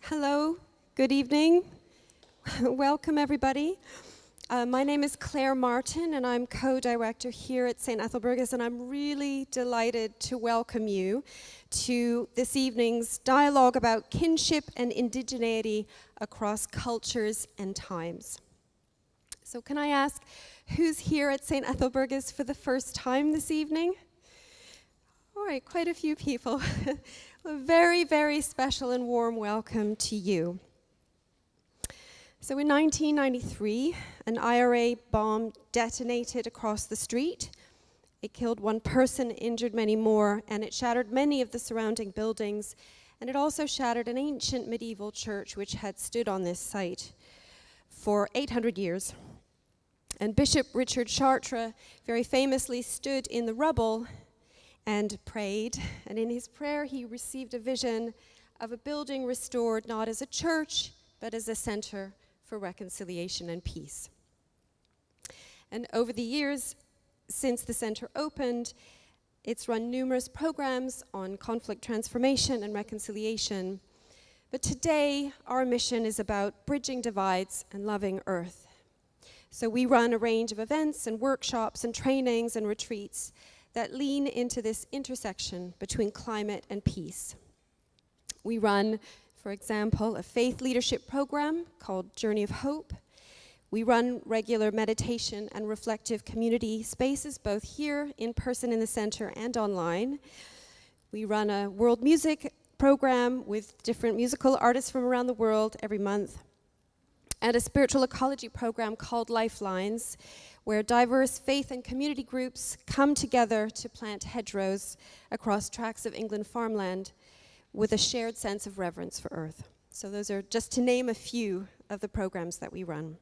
Hello, good evening. Welcome, everybody. My name is Claire Martin, and I'm co-director here at St. ~Äthelburga's, and I'm really delighted to welcome you to this evening's dialogue about kinship and indigeneity across cultures and times. So can I ask, who's here at St. Äthelburga's for the first time this evening? All right, quite a few people. A very, very special and warm welcome to you. So in 1993, an IRA bomb detonated across the street. It killed one person, injured many more, and it shattered many of the surrounding buildings. And it also shattered an ancient medieval church which had stood on this site for 800 years. And Bishop Richard Chartres very famously stood in the rubble and prayed, and in his prayer he received a vision of a building restored not as a church, but as a center for reconciliation and peace. And over the years since the center opened, it's run numerous programs on conflict transformation and reconciliation. But today, our mission is about bridging divides and loving Earth. So we run a range of events and workshops and trainings and retreats that lean into this intersection between climate and peace. We run, for example, a faith leadership program called Journey of Hope. We run regular meditation and reflective community spaces, both here in person in the center and online. We run a world music program with different musical artists from around the world every month, and a spiritual ecology program called Lifelines, where diverse faith and community groups come together to plant hedgerows across tracts of England farmland with a shared sense of reverence for Earth. So those are just to name a few of the programs that we run.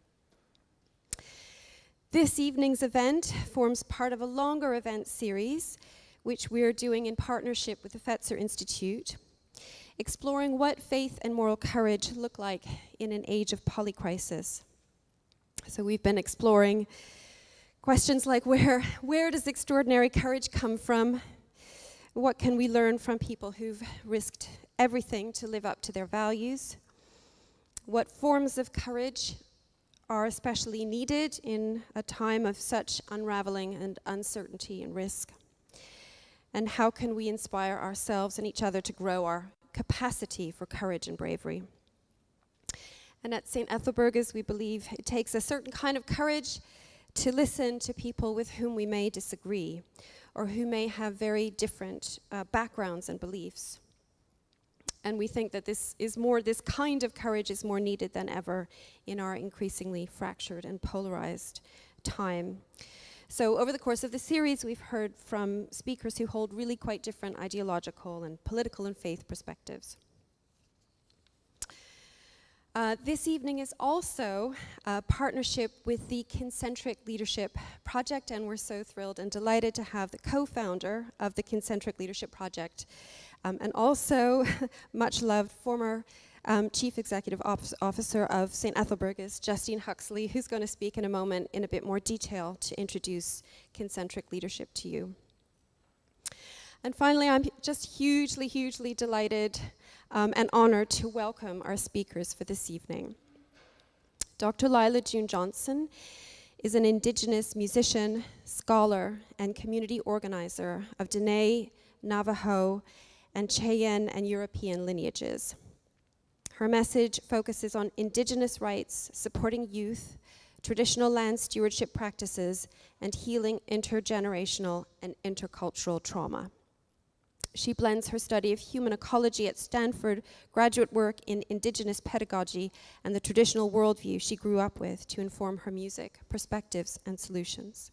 This evening's event forms part of a longer event series, which we're doing in partnership with the Fetzer Institute, exploring what faith and moral courage look like in an age of polycrisis. So we've been exploring questions like where does extraordinary courage come from? What can we learn from people who've risked everything to live up to their values? What forms of courage are especially needed in a time of such unraveling and uncertainty and risk? And how can we inspire ourselves and each other to grow our capacity for courage and bravery? And at St. Äthelburga's, we believe it takes a certain kind of courage to listen to people with whom we may disagree, or who may have very different backgrounds and beliefs. And we think that this kind of courage is more needed than ever in our increasingly fractured and polarized time. So over the course of the series, we've heard from speakers who hold really quite different ideological and political and faith perspectives. This evening is also a partnership with the Kinship Leadership Project, and we're so thrilled and delighted to have the co-founder of the Kinship Leadership Project, and also much loved former Chief Executive Officer of St. Äthelburga's, ~̲ Huxley, who's going to speak in a moment in a bit more detail to introduce Kinship Leadership to you. And finally, I'm just hugely, hugely delighted and honored to welcome our speakers for this evening. Dr. Lyla Johnston is an Indigenous musician, scholar, and community organizer of Dene, Navajo, and Cheyenne and European lineages. Her message focuses on Indigenous rights, supporting youth, traditional land stewardship practices, and healing intergenerational and intercultural trauma. She blends her study of human ecology at Stanford, graduate work in Indigenous pedagogy, and the traditional worldview she grew up with to inform her music, perspectives, and solutions.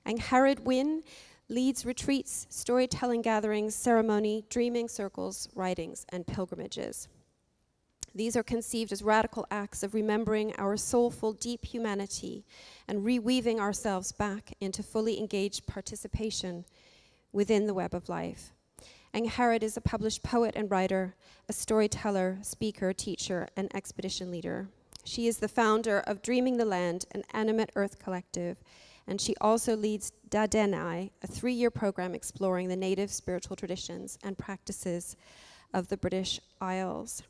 Angharad Wynne leads retreats, storytelling gatherings, ceremony, dreaming circles, writings, and pilgrimages. These are conceived as radical acts of remembering our soulful, deep humanity and reweaving ourselves back into fully engaged participation within the web of life. Angharad is a published poet and writer, a storyteller, speaker, teacher, and expedition leader. She is the founder of Dreaming the Land, an animate earth collective, and she also leads ~Ța~dę-nai, a 3-year program exploring the native spiritual traditions and practices of the British Isles.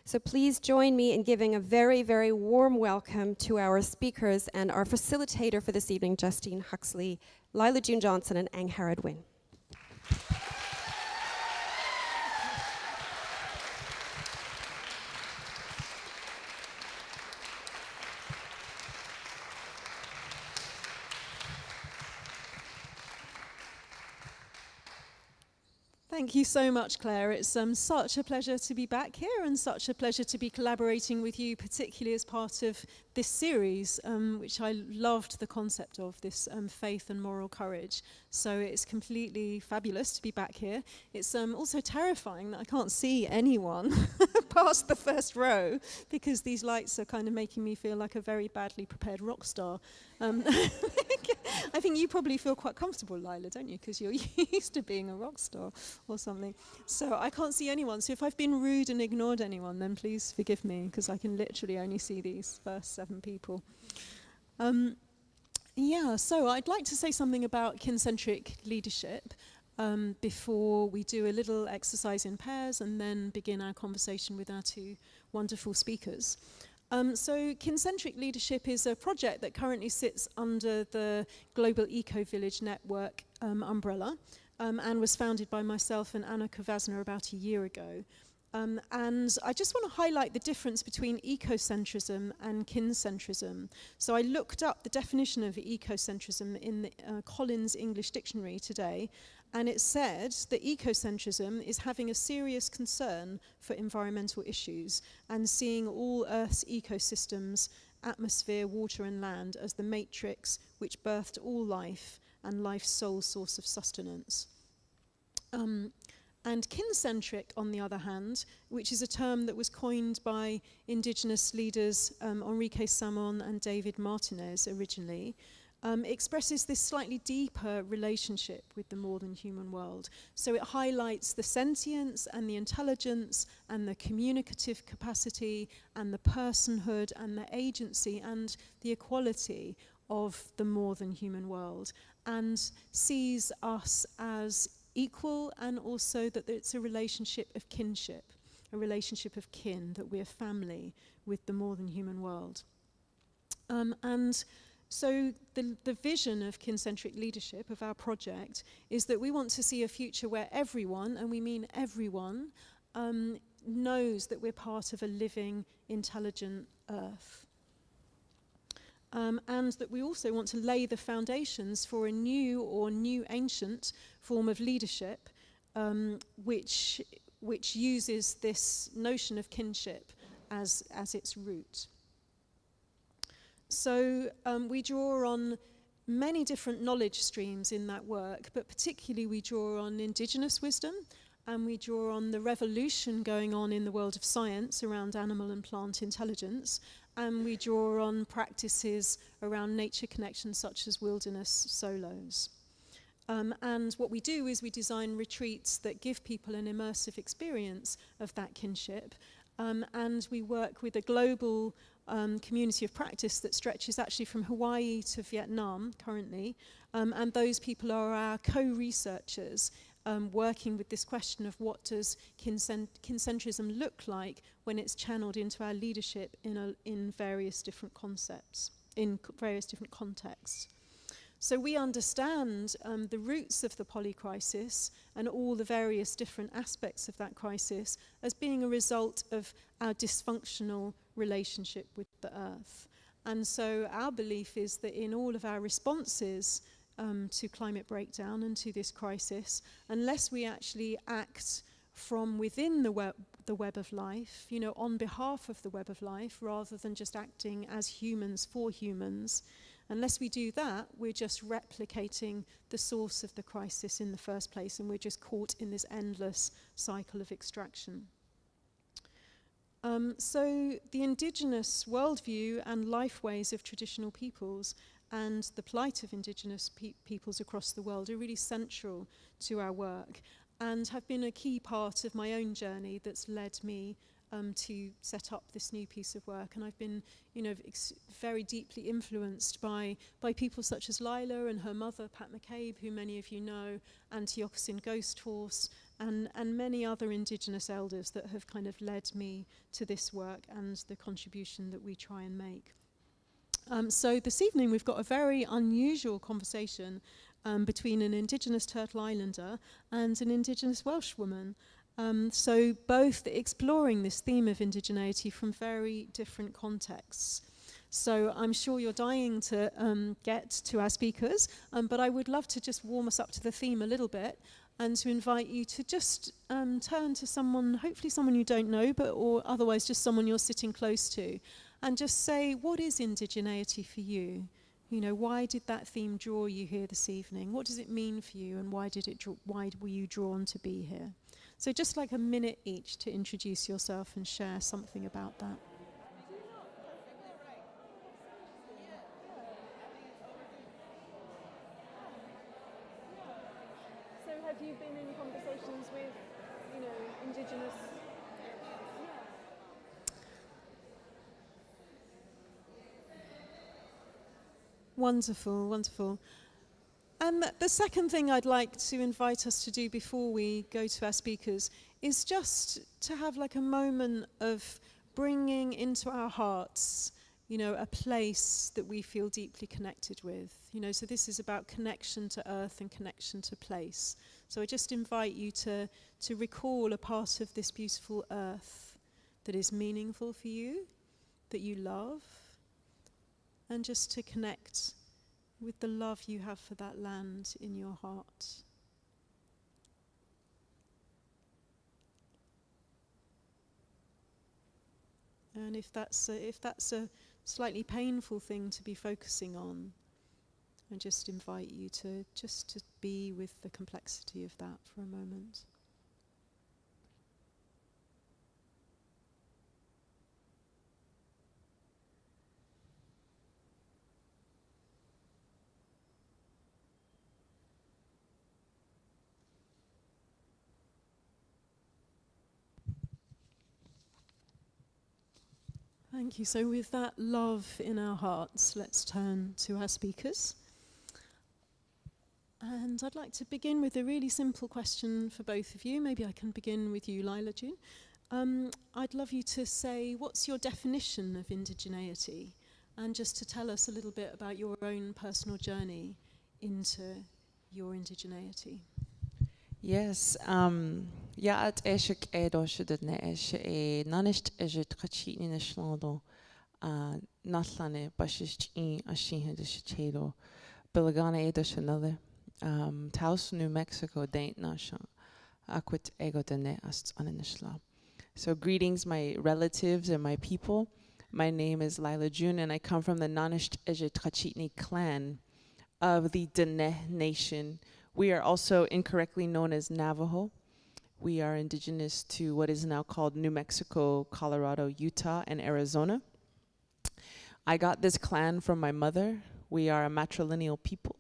So please join me in giving a very, very warm welcome to our speakers and our facilitator for this evening, Կૃեցին HDZ, Lyla Johnston, and Angharad Wynne. Thank you so much, Claire. It's such a pleasure to be back here and such a pleasure to be collaborating with you, particularly as part of this series, which I loved the concept of, this faith and moral courage. So it's completely fabulous to be back here. It's also terrifying that I can't see anyone past the first row because these lights are kind of making me feel like a very badly prepared rock star. I think you probably feel quite comfortable, Lyla, don't you? Because you're used to being a rock star or something. So I can't see anyone. So if I've been rude and ignored anyone, then please forgive me, because I can literally only see these first 7 people. So I'd like to say something about kin-centric leadership before we do a little exercise in pairs and then begin our conversation with our 2 wonderful speakers. So kin-centric leadership is a project that currently sits under the Global Eco-Village Network umbrella and was founded by myself and Կૃեցինផաջողի about a year ago. And I just want to highlight the difference between ecocentrism and kincentrism. So I looked up the definition of ecocentrism in the Collins English Dictionary today, and it said that ecocentrism is having a serious concern for environmental issues and seeing all Earth's ecosystems, atmosphere, water and land as the matrix which birthed all life and life's sole source of sustenance. And kin-centric, on the other hand, which is a term that was coined by indigenous leaders Enrique Samon and David Martinez originally, expresses this slightly deeper relationship with the more than human world. So it highlights the sentience and the intelligence and the communicative capacity and the personhood and the agency and the equality of the more than human world, and sees us as equal, and also that it's a relationship of kinship, a relationship of kin, that we're family with the more than human world. And so the vision of kin-centric leadership of our project is that we want to see a future where everyone, and we mean everyone, knows that we're part of a living, intelligent Earth. And that we also want to lay the foundations for a new or new ancient form of leadership which uses this notion of kinship as its root. So we draw on many different knowledge streams in that work, but particularly we draw on indigenous wisdom, and we draw on the revolution going on in the world of science around animal and plant intelligence, and we draw on practices around nature connections such as wilderness solos. And what we do is we design retreats that give people an immersive experience of that kinship, and we work with a global community of practice that stretches actually from Hawaii to Vietnam currently, and those people are our co-researchers working with this question of what does kincentrism look like when it's channeled into our leadership in various different concepts, in various different contexts. So we understand the roots of the polycrisis and all the various different aspects of that crisis as being a result of our dysfunctional relationship with the Earth. And so our belief is that in all of our responses to climate breakdown and to this crisis, unless we actually act from within the web of life, you know, on behalf of the web of life, rather than just acting as humans for humans, unless we do that, we're just replicating the source of the crisis in the first place, and we're just caught in this endless cycle of extraction. So the indigenous worldview and life ways of traditional peoples and the plight of indigenous peoples across the world are really central to our work and have been a key part of my own journey that's led me to set up this new piece of work. And I've been, you know, very deeply influenced by people such as Lyla and her mother, Pat McCabe, who many of you know, and Կૃեցին Ghost Horse, and many other Indigenous elders that have kind of led me to this work and the contribution that we try and make. So this evening we've got a very unusual conversation between an Indigenous Turtle Islander and an Indigenous Welsh woman. So both exploring this theme of indigeneity from very different contexts. So I'm sure you're dying to get to our speakers, but I would love to just warm us up to the theme a little bit and to invite you to just turn to someone, hopefully someone you don't know, but or otherwise just someone you're sitting close to, and just say, what is indigeneity for you? You know, why did that theme draw you here this evening? What does it mean for you, and why were you drawn to be here? So just like a minute each to introduce yourself and share something about that. So have you been in conversations with, you know, Indigenous? Wonderful, wonderful. And the second thing I'd like to invite us to do before we go to our speakers is just to have like a moment of bringing into our hearts, you know, a place that we feel deeply connected with. You know, so this is about connection to earth and connection to place. So I just invite you to recall a part of this beautiful earth that is meaningful for you, that you love, and just to connect with the love you have for that land in your heart. And if that's a slightly painful thing to be focusing on, I just invite you to be with the complexity of that for a moment. Thank you. So with that love in our hearts, let's turn to our speakers. And I'd like to begin with a really simple question for both of you. Maybe I can begin with you, Lyla June. I'd love you to say, what's your definition of indigeneity? And just to tell us a little bit about your own personal journey into your indigeneity. Yes, ja, ୖሔตู๊ ˋˋˋ nanisht ˋˋˋ ˋˋ nalane bashish ashihe deshito Bilagana edoshanale Taos, New Mexico daint nasha Aquit ego dene ast ananishla. So greetings, my relatives and my people. My name is Lyla June, and I come from the Nanisht ˋˋˋ clan of the Dene Nation. We are also incorrectly known as Navajo. We are indigenous to what is now called New Mexico, Colorado, Utah, and Arizona. I got this clan from my mother. We are a matrilineal people.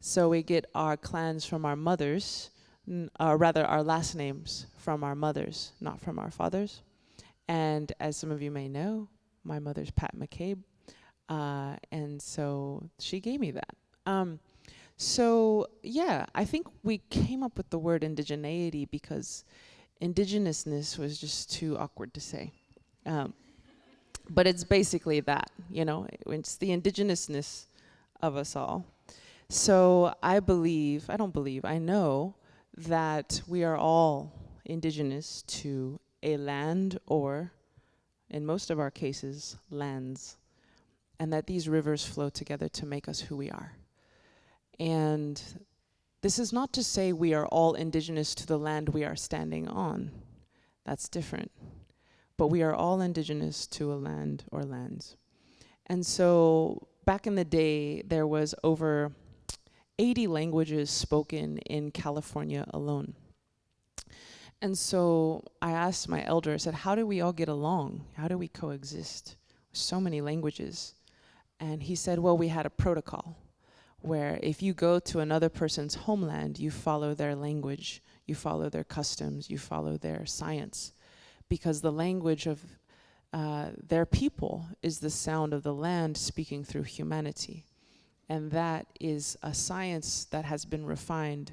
So we get our clans from our mothers, rather our last names from our mothers, not from our fathers. And as some of you may know, my mother's Pat McCabe. And so she gave me that. So yeah, I think we came up with the word indigeneity because indigenousness was just too awkward to say. But it's basically that, you know, it's the indigenousness of us all. So I know that we are all indigenous to a land, or in most of our cases, lands, and that these rivers flow together to make us who we are. And this is not to say we are all indigenous to the land we are standing on. That's different. But we are all indigenous to a land or lands. And so back in the day, there was over 80 languages spoken in California alone. And so I asked my elder, I said, how do we all get along? How do we coexist? So many languages. And he said, well, we had a protocol where if you go to another person's homeland, you follow their language, you follow their customs, you follow their science. Because the language of their people is the sound of the land speaking through humanity. And that is a science that has been refined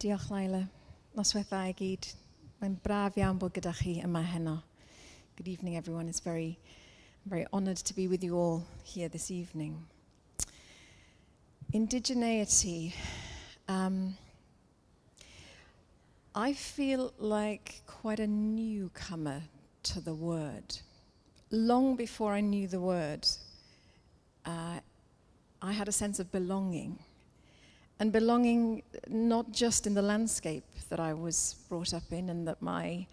Diolch Lyla. Noswaith I gyd. Mae'n braf iawn bod gyda chi yma heno. Good evening everyone. It's very honoured to be with you all here this evening. Indigeneity. I feel like quite a newcomer to the word. Long before I knew the word, I had a sense of belonging. And belonging not just in the landscape that I was brought up in and that my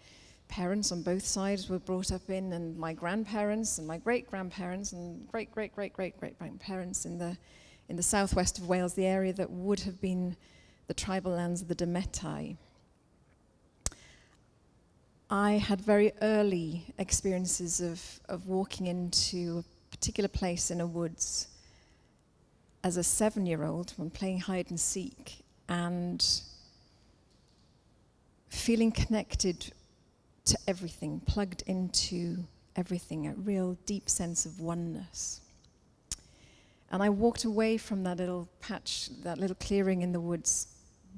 parents on both sides were brought up in, and my grandparents and my great-grandparents and great-great-great-great-great-grandparents in the southwest of Wales, the area that would have been the tribal lands of the ďemetaj. I had very early experiences of walking into a particular place in a woods as a 7-year-old when playing hide and seek and feeling connected to everything, plugged into everything, a real deep sense of oneness. And I walked away from that little patch, that little clearing in the woods,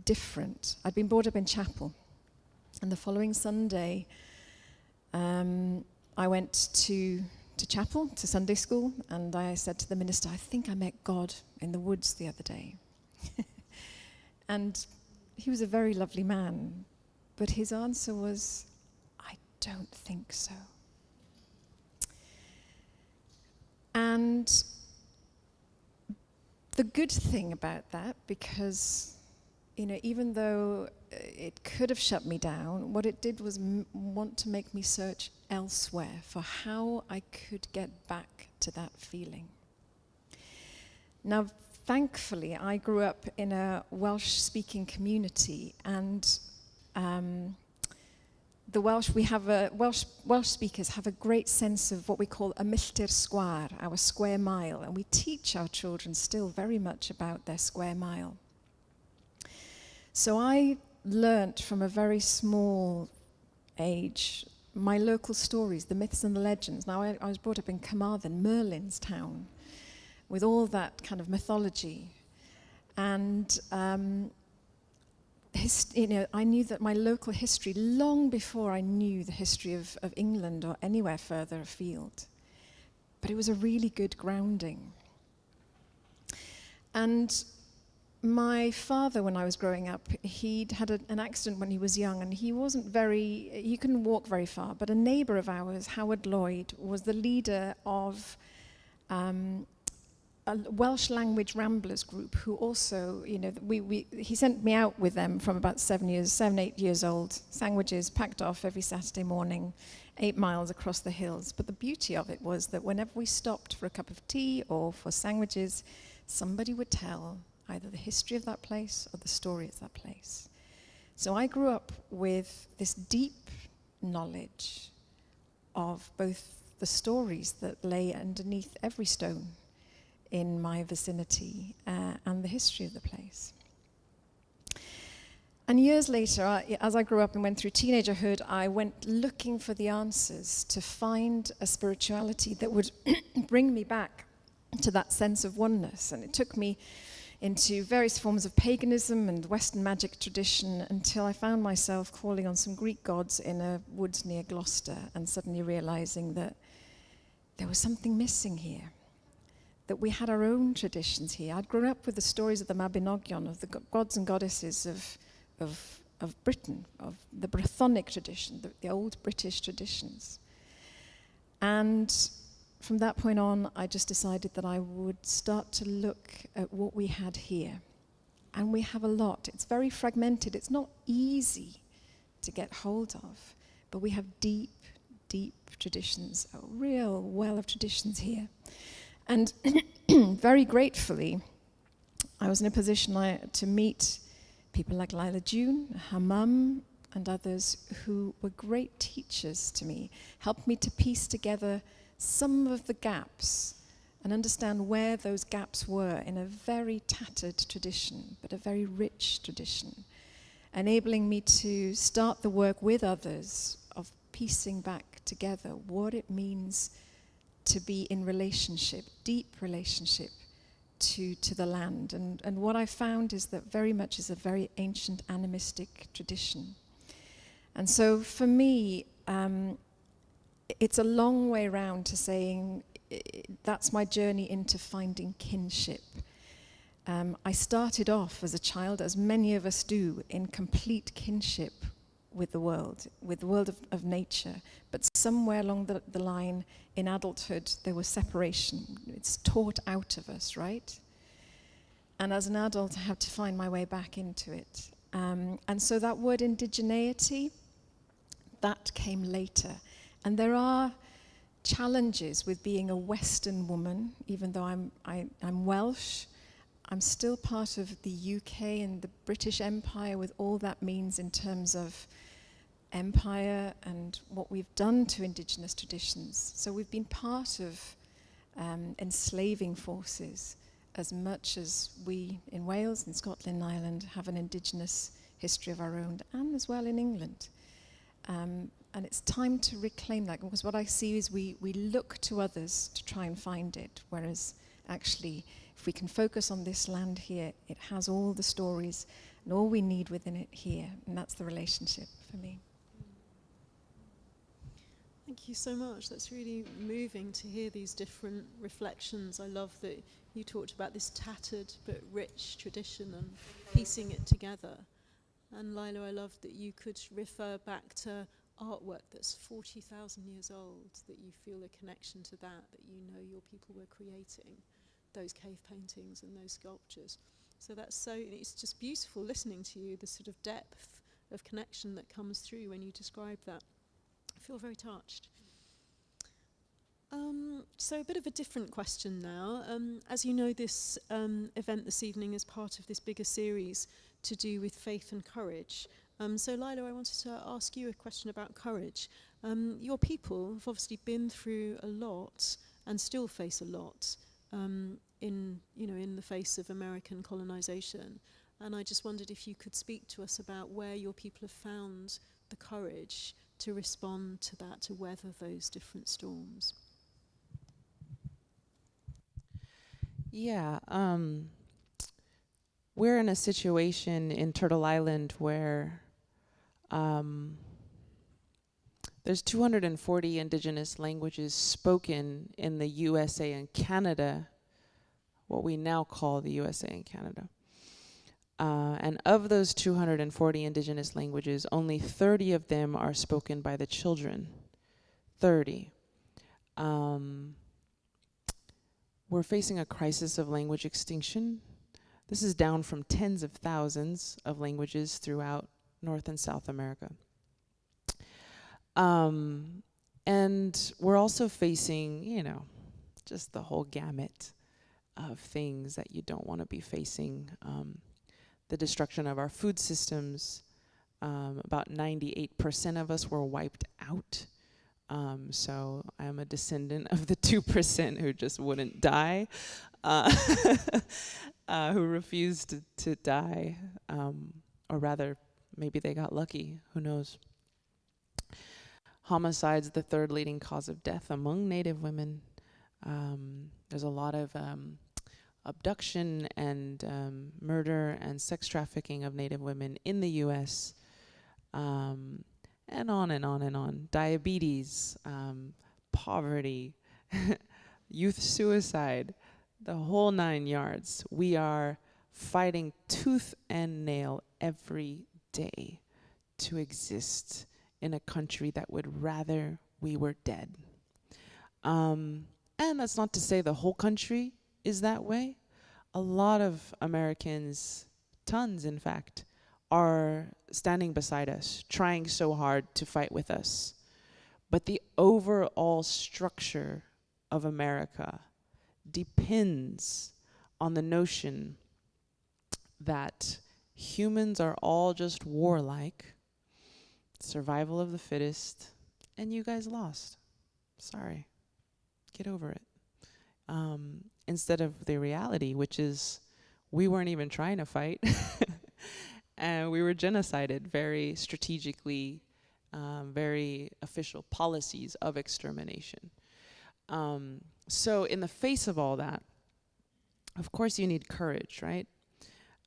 different. I'd been brought up in chapel. And the following Sunday, I went to chapel, to Sunday school, and I said to the minister, I think I met God in the woods the other day. And he was a very lovely man, but his answer was, I don't think so. And the good thing about that, because even though it could have shut me down, what it did was want to make me search elsewhere for how I could get back to that feeling. Now, thankfully, I grew up in a Welsh-speaking community, and the Welsh speakers have a great sense of what we call y milltir sgwâr, our square mile, and we teach our children still very much about their square mile. So I learnt from a very small age my local stories, the myths and the legends. Now, I was brought up in Carmarthen, Merlin's town, with all that kind of mythology. And I knew that my local history, long before I knew the history of England or anywhere further afield. But it was a really good grounding. And my father, when I was growing up, he'd had an accident when he was young, and he couldn't walk very far, but a neighbour of ours, Howard Lloyd, was the leader of a Welsh language ramblers group who also, he sent me out with them from about 7, 8 years old, sandwiches packed off every Saturday morning, 8 miles across the hills. But the beauty of it was that whenever we stopped for a cup of tea or for sandwiches, somebody would tell either the history of that place or the story of that place. So I grew up with this deep knowledge of both the stories that lay underneath every stone in my vicinity and the history of the place. And years later, as I grew up and went through teenagerhood, I went looking for the answers to find a spirituality that would bring me back to that sense of oneness. And it took me into various forms of paganism and Western magic tradition until I found myself calling on some Greek gods in a woods near Gloucester and suddenly realizing that there was something missing here, that we had our own traditions here. I'd grown up with the stories of the Mabinogion, of the gods and goddesses of Britain, of the Brythonic tradition, the old British traditions. And from that point on, I just decided that I would start to look at what we had here. And we have a lot. It's very fragmented. It's not easy to get hold of. But we have deep, deep traditions, a real well of traditions here. And very gratefully, I was in a position to meet people like Lyla, her mum, and others who were great teachers to me, helped me to piece together some of the gaps and understand where those gaps were in a very tattered tradition, but a very rich tradition, enabling me to start the work with others of piecing back together what it means to be in relationship, deep relationship to the land. And what I found is that very much is a very ancient animistic tradition. And so for me, it's a long way round to saying that's my journey into finding kinship. I started off as a child, as many of us do, in complete kinship with the world of nature. But somewhere along the line in adulthood, there was separation. It's taught out of us, right? And as an adult, I have to find my way back into it. And so that word indigeneity, that came later. And there are challenges with being a Western woman, even though I'm Welsh. I'm still part of the UK and the British Empire with all that means in terms of empire and what we've done to indigenous traditions. So we've been part of enslaving forces as much as we in Wales and Scotland and Ireland have an indigenous history of our own, and as well in England. And it's time to reclaim that, because what I see is we look to others to try and find it, whereas actually if we can focus on this land here, it has all the stories and all we need within it here, and that's the relationship for me. Thank you so much. That's really moving to hear these different reflections. I love that you talked about this tattered but rich tradition and piecing it together. And Lyla, I love that you could refer back to artwork that's 40,000 years old, that you feel a connection to that you know your people were creating, those cave paintings and those sculptures. So it's just beautiful listening to you, the sort of depth of connection that comes through when you describe that. I feel very touched. So a bit of a different question now. As you know, this event this evening is part of this bigger series to do with faith and courage. So Lyla, I wanted to ask you a question about courage. Your people have obviously been through a lot and still face a lot in the face of American colonization. And I just wondered if you could speak to us about where your people have found the courage to respond to that, to weather those different storms. Yeah, we're in a situation in Turtle Island where there's 240 indigenous languages spoken in the USA and Canada, what we now call the USA and Canada. And of those 240 indigenous languages, only 30 of them are spoken by the children. 30. We're facing a crisis of language extinction. This is down from tens of thousands of languages throughout North and South America. And we're also facing, just the whole gamut of things that you don't want to be facing. The destruction of our food systems. About 98% of us were wiped out. So I'm a descendant of the 2% who just wouldn't die, who refused to die, or rather, maybe they got lucky, who knows. Homicide's the third leading cause of death among Native women. There's a lot of abduction and murder and sex trafficking of Native women in the US, and on and on and on. Diabetes, poverty, youth suicide, the whole 9 yards. We are fighting tooth and nail every day to exist in a country that would rather we were dead. And that's not to say the whole country is that way. A lot of Americans, tons in fact, are standing beside us, trying so hard to fight with us. But the overall structure of America depends on the notion that humans are all just warlike, survival of the fittest, and you guys lost. Sorry, get over it. Instead of the reality, which is we weren't even trying to fight. And we were genocided very strategically, very official policies of extermination. So in the face of all that, of course you need courage, right?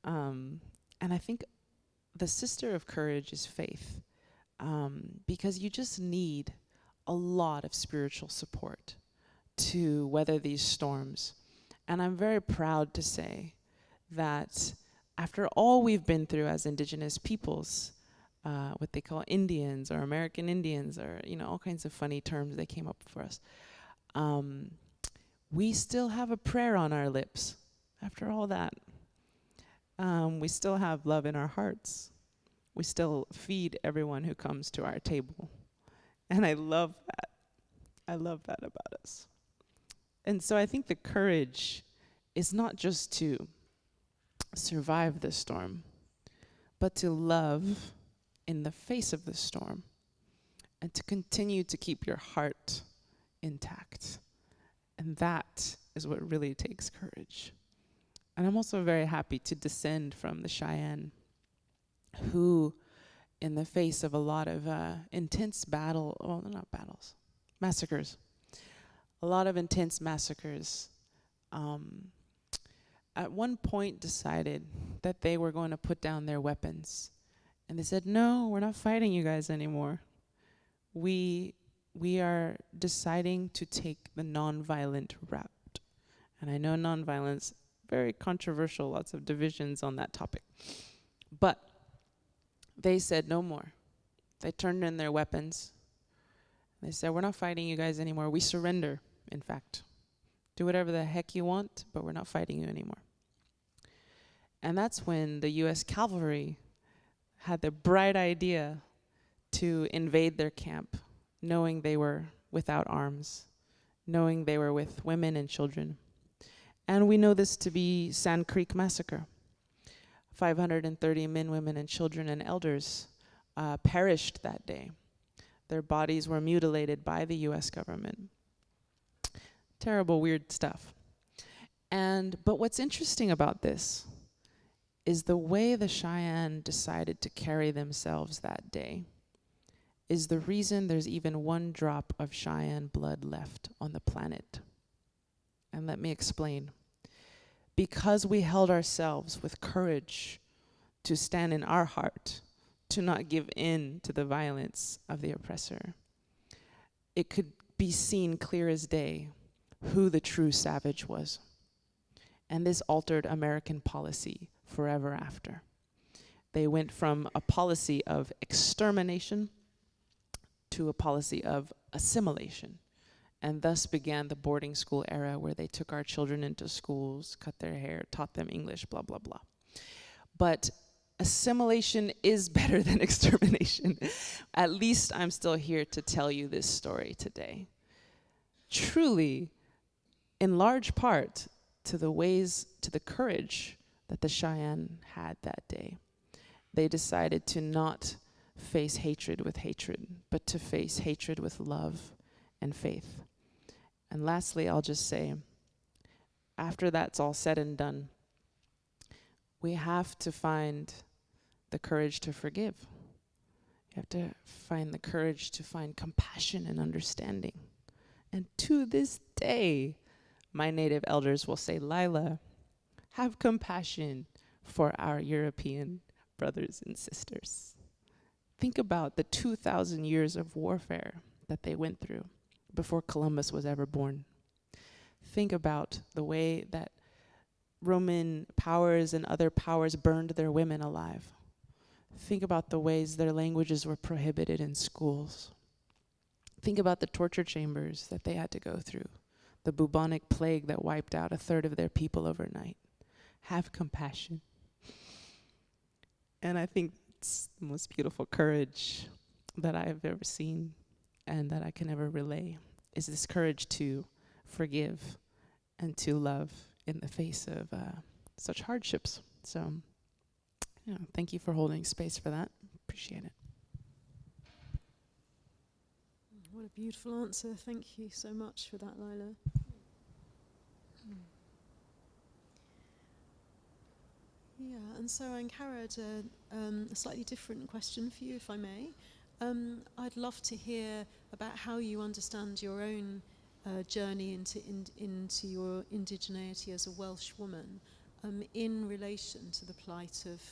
And I think the sister of courage is faith, because you just need a lot of spiritual support to weather these storms. And I'm very proud to say that after all we've been through as Indigenous peoples, what they call Indians or American Indians, or all kinds of funny terms they came up for us, we still have a prayer on our lips after all that. We still have love in our hearts. We still feed everyone who comes to our table. And I love that. I love that about us. And so I think the courage is not just to survive the storm, but to love in the face of the storm, and to continue to keep your heart intact. And that is what really takes courage. And I'm also very happy to descend from the Cheyenne, who, in the face of a lot of intense massacres, a lot of intense massacres, at one point decided that they were going to put down their weapons. And they said, no, we're not fighting you guys anymore. We are deciding to take the nonviolent route. And I know nonviolence, very controversial, lots of divisions on that topic. But they said no more. They turned in their weapons. They said, we're not fighting you guys anymore. We surrender, in fact. Do whatever the heck you want, but we're not fighting you anymore. And that's when the US cavalry had the bright idea to invade their camp, knowing they were without arms, knowing they were with women and children. And we know this to be Sand Creek Massacre. 530 men, women, and children and elders perished that day. Their bodies were mutilated by the US government. Terrible, weird stuff. But what's interesting about this is the way the Cheyenne decided to carry themselves that day is the reason there's even one drop of Cheyenne blood left on the planet. And let me explain. Because we held ourselves with courage to stand in our heart, to not give in to the violence of the oppressor, it could be seen clear as day who the true savage was. And this altered American policy forever after. They went from a policy of extermination to a policy of assimilation. And thus began the boarding school era, where they took our children into schools, cut their hair, taught them English, blah, blah, blah. But assimilation is better than extermination. At least I'm still here to tell you this story today. Truly, in large part, to the courage that the Cheyenne had that day. They decided to not face hatred with hatred, but to face hatred with love and faith. And lastly, I'll just say, after that's all said and done, we have to find the courage to forgive. You have to find the courage to find compassion and understanding. And to this day, my native elders will say, Lyla, have compassion for our European brothers and sisters. Think about the 2,000 years of warfare that they went through before Columbus was ever born. Think about the way that Roman powers and other powers burned their women alive. Think about the ways their languages were prohibited in schools. Think about the torture chambers that they had to go through, the bubonic plague that wiped out 1/3 of their people overnight. Have compassion. And I think it's the most beautiful courage that I have ever seen and that I can ever relay, is this courage to forgive and to love in the face of such hardships. So, thank you for holding space for that. Appreciate it. What a beautiful answer. Thank you so much for that, Lyla. Yeah, and so Angharad, a slightly different question for you, if I may. I'd love to hear about how you understand your own journey into your indigeneity as a Welsh woman in relation to the plight of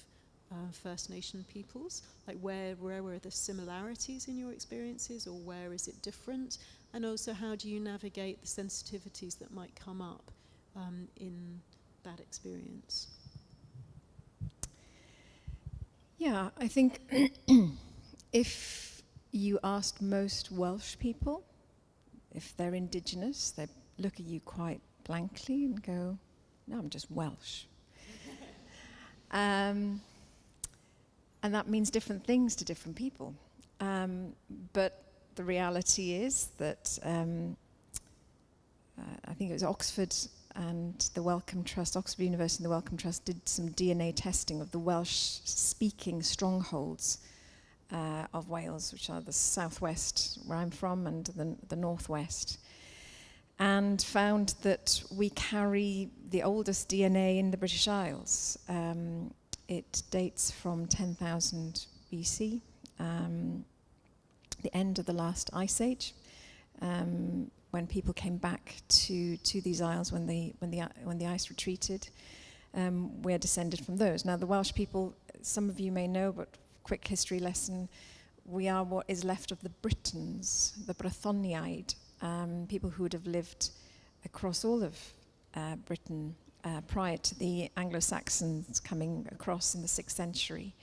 First Nation peoples? Like where were the similarities in your experiences, or where is it different? And also, how do you navigate the sensitivities that might come up in that experience? Yeah, I think if you asked most Welsh people if they're Indigenous, they look at you quite blankly and go, no, I'm just Welsh. And that means different things to different people. But the reality is that I think it was Oxford and the Wellcome Trust, Oxford University and the Wellcome Trust did some DNA testing of the Welsh-speaking strongholds of Wales, which are the southwest, where I'm from, and the northwest, and found that we carry the oldest DNA in the British Isles. It dates from 10,000 BC, the end of the last ice age, when people came back to these isles when the ice retreated. We're descended from those. Now, the Welsh people, some of you may know, but quick history lesson, we are what is left of the Britons, the {ၤ彙ၤตู๊i}, people who would have lived across all of Britain prior to the Anglo-Saxons coming across in the 6th century.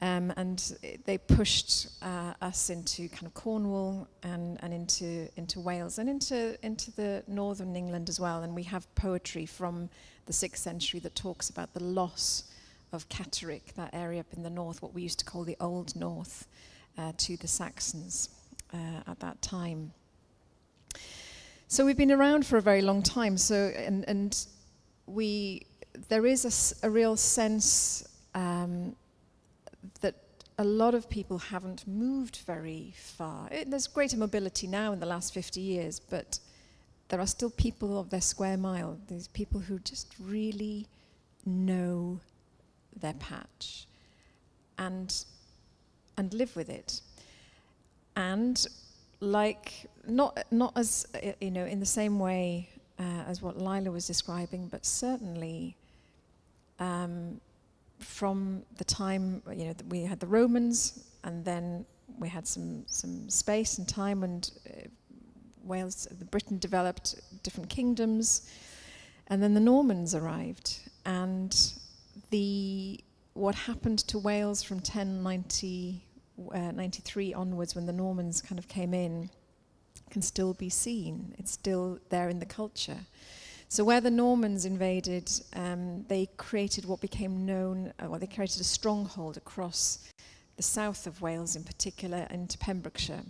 And they pushed us into kind of Cornwall and into Wales and into the northern England as well. And we have poetry from the 6th century that talks about the loss of Catterick, that area up in the north, what we used to call the Old North, to the Saxons at that time. So we've been around for a very long time. So and there is a real sense that a lot of people haven't moved very far. There's greater mobility now in the last 50 years, but there are still people of their square mile. There's people who just really know their patch and live with it. And like, not as, in the same way as what Lyla was describing, but certainly from the time, that we had the Romans, and then we had some space and time, and Britain developed different kingdoms, and then the Normans arrived, and what happened to Wales from 1093 onwards, when the Normans kind of came in, can still be seen. It's still there in the culture. So where the Normans invaded, they created what became known, they created a stronghold across the south of Wales in particular, into Pembrokeshire.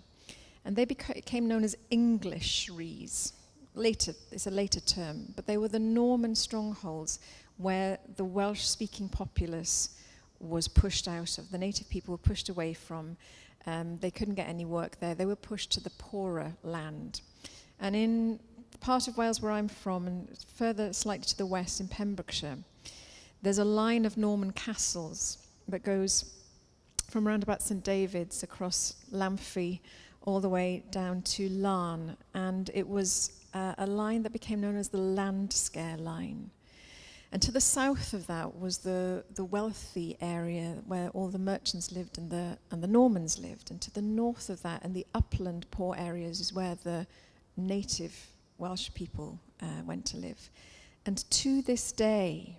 And they became known as Englisheries. Later, it's a later term, but they were the Norman strongholds where the Welsh-speaking populace was pushed out of, the native people were pushed away from. They couldn't get any work there. They were pushed to the poorer land. And in the part of Wales where I'm from, and further slightly to the west in Pembrokeshire, there's a line of Norman castles that goes from around about St David's across Llamphy all the way down to Larne. And it was a line that became known as the Landscare line. And to the south of that was the wealthy area where all the merchants lived and the Normans lived. And to the north of that and the upland poor areas is where the native Welsh people went to live. And to this day,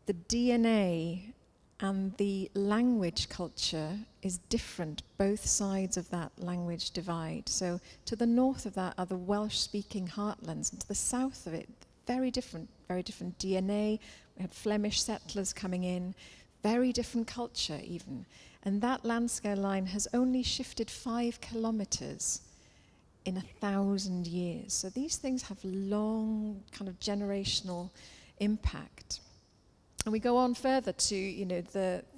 the DNA and the language culture is different, both sides of that language divide. So to the north of that are the Welsh-speaking heartlands, and to the south of it, very different DNA. We had Flemish settlers coming in, very different culture even. And that landscale line has only shifted 5 kilometers in 1,000 years. So these things have long kind of generational impact. And we go on further to,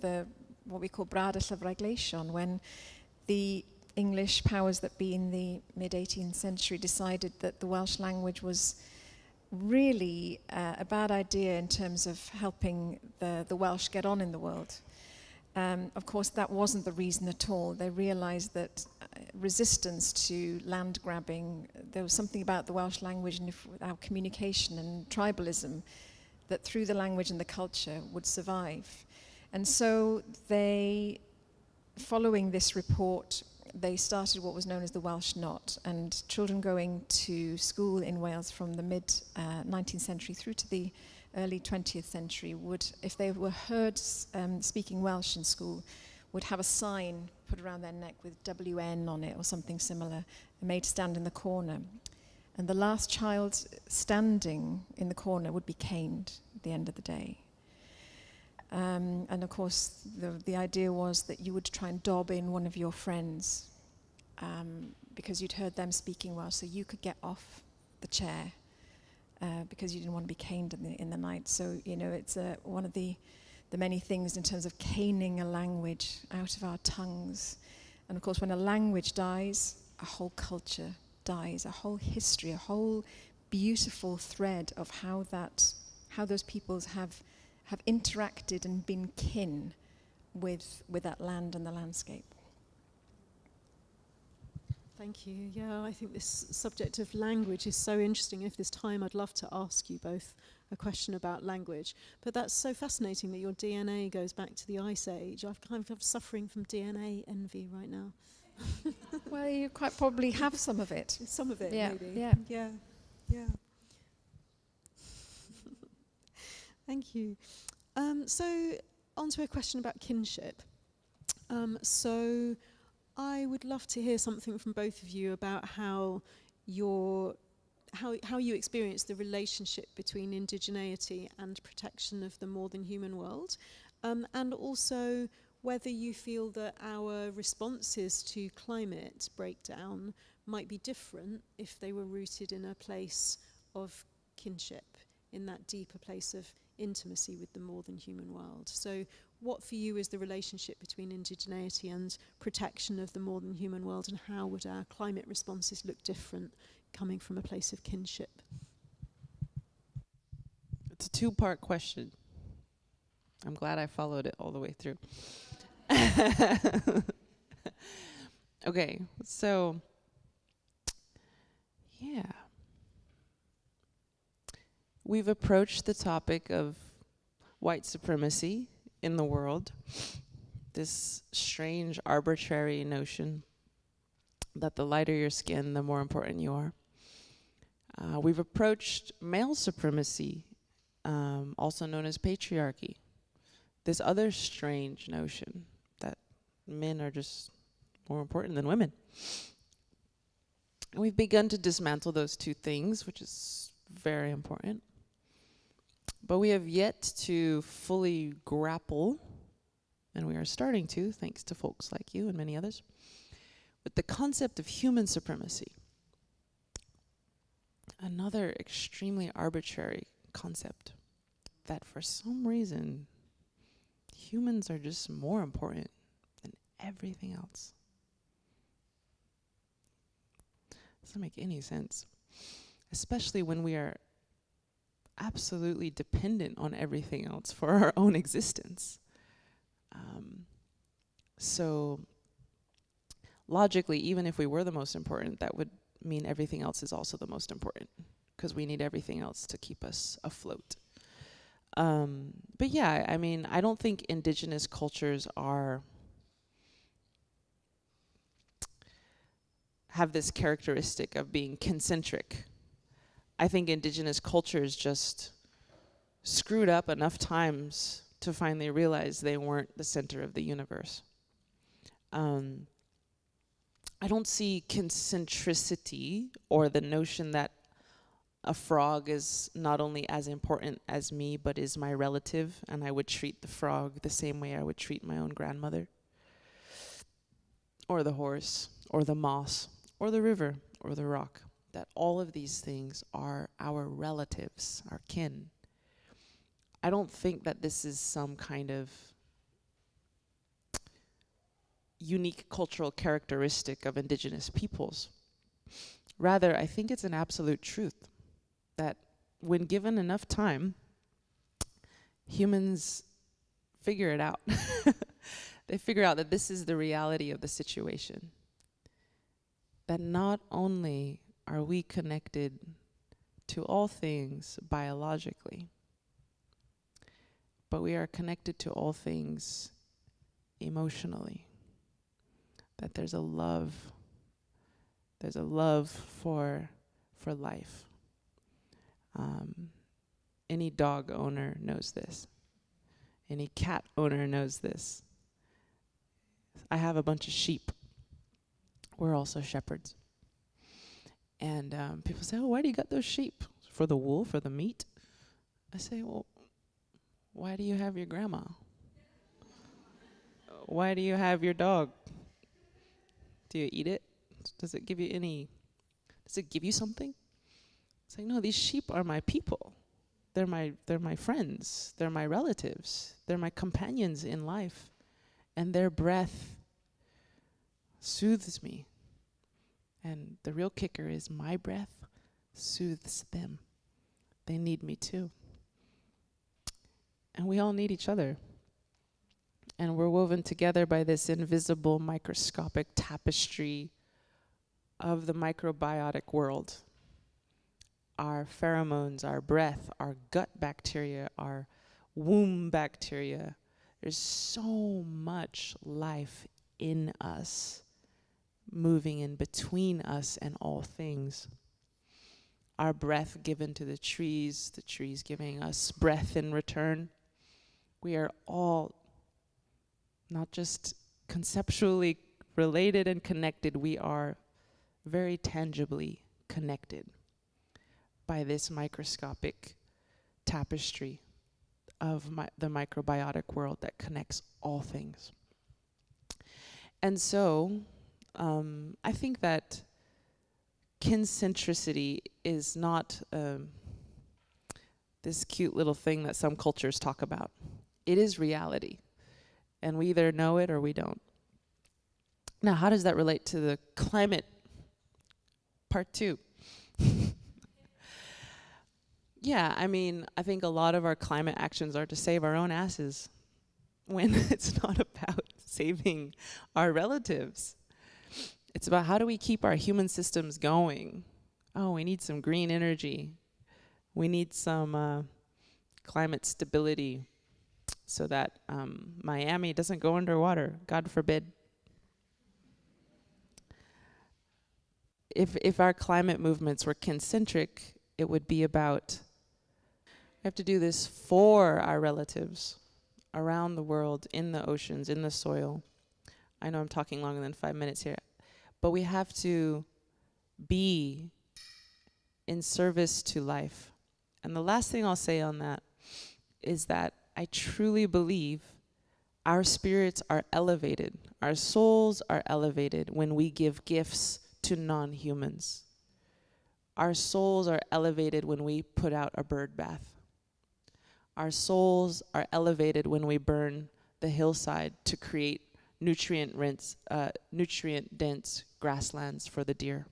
the what we call {ၤၤၤၤၤၤ} when the English powers that be in the mid-18th century decided that the Welsh language was really a bad idea in terms of helping the Welsh get on in the world. Of course, that wasn't the reason at all. They realized that resistance to land grabbing. There was something about the Welsh language and our communication and tribalism that through the language and the culture would survive. And so they, following this report, they started what was known as the Welsh Knot, and children going to school in Wales from the mid-19th century through to the early 20th century would, if they were heard speaking Welsh in school, would have a sign put around their neck with WN on it or something similar, and made to stand in the corner. And the last child standing in the corner would be caned at the end of the day. And of course, the idea was that you would try and dob in one of your friends because you'd heard them speaking Welsh, so you could get off the chair because you didn't want to be caned in the night. So, you know, it's one of the many things in terms of caning a language out of our tongues. And of course, when a language dies, a whole culture dies, a whole history, a whole beautiful thread of how those peoples have interacted and been kin with that land and the landscape. Thank you. Yeah, I think this subject of language is so interesting. If there's time, I'd love to ask you both a question about language. But that's so fascinating that your DNA goes back to the Ice Age. I'm suffering from DNA envy right now. Well, you quite probably have some of it. Some of it, Yeah, maybe. yeah. Yeah. Thank you. So, on to a question about kinship. So, I would love to hear something from both of you about how you experience the relationship between indigeneity and protection of the more than human world, and also whether you feel that our responses to climate breakdown might be different if they were rooted in a place of kinship, in that deeper place of intimacy with the more than human world. So what for you is the relationship between indigeneity and protection of the more than human world, and how would our climate responses look different coming from a place of kinship? It's a two-part question. I'm glad I followed it all the way through. Okay, so yeah. We've approached the topic of white supremacy in the world, this strange, arbitrary notion that the lighter your skin, the more important you are. We've approached male supremacy, also known as patriarchy, this other strange notion that men are just more important than women. And we've begun to dismantle those two things, which is very important. But we have yet to fully grapple, and we are starting to, thanks to folks like you and many others, with the concept of human supremacy. Another extremely arbitrary concept that for some reason humans are just more important than everything else. Doesn't make any sense, especially when we are absolutely dependent on everything else for our own existence. So logically, even if we were the most important, that would mean everything else is also the most important, because we need everything else to keep us afloat. But yeah, I mean, I don't think indigenous cultures have this characteristic of being concentric. I think indigenous cultures just screwed up enough times to finally realize they weren't the center of the universe. I don't see concentricity or the notion that a frog is not only as important as me, but is my relative, and I would treat the frog the same way I would treat my own grandmother, or the horse, or the moss, or the river, or the rock. That all of these things are our relatives, our kin. I don't think that this is some kind of unique cultural characteristic of indigenous peoples. Rather, I think it's an absolute truth that when given enough time, humans figure it out. They figure out that this is the reality of the situation. that not only are we connected to all things biologically, but we are connected to all things emotionally. That there's a love for life. Any dog owner knows this. Any cat owner knows this. I have a bunch of sheep. We're also shepherds. And people say, oh, why do you got those sheep? For the wool, for the meat? I say, well, why do you have your grandma? Why do you have your dog? Do you eat it? Does it give you something? It's like, no, these sheep are my people. They're my friends. They're my relatives. They're my companions in life. And their breath soothes me. And the real kicker is my breath soothes them. They need me too. And we all need each other. And we're woven together by this invisible microscopic tapestry of the microbiotic world. Our pheromones, our breath, our gut bacteria, our womb bacteria. There's so much life in us, moving in between us and all things. Our breath given to the trees giving us breath in return. We are all not just conceptually related and connected, we are very tangibly connected by this microscopic tapestry of the microbiotic world that connects all things. And so, I think that kincentricity is not this cute little thing that some cultures talk about. It is reality. And we either know it or we don't. Now, how does that relate to the climate part 2? Yeah, I mean, I think a lot of our climate actions are to save our own asses when it's not about saving our relatives. It's about how do we keep our human systems going. Oh, we need some green energy. We need some climate stability so that Miami doesn't go underwater, God forbid. If our climate movements were kincentric, it would be about, we have to do this for our relatives around the world, in the oceans, in the soil. I know I'm talking longer than 5 minutes here, but we have to be in service to life. And the last thing I'll say on that is that I truly believe our spirits are elevated, our souls are elevated when we give gifts to non-humans. Our souls are elevated when we put out a bird bath. Our souls are elevated when we burn the hillside to create nutrient-dense grasslands for the deer.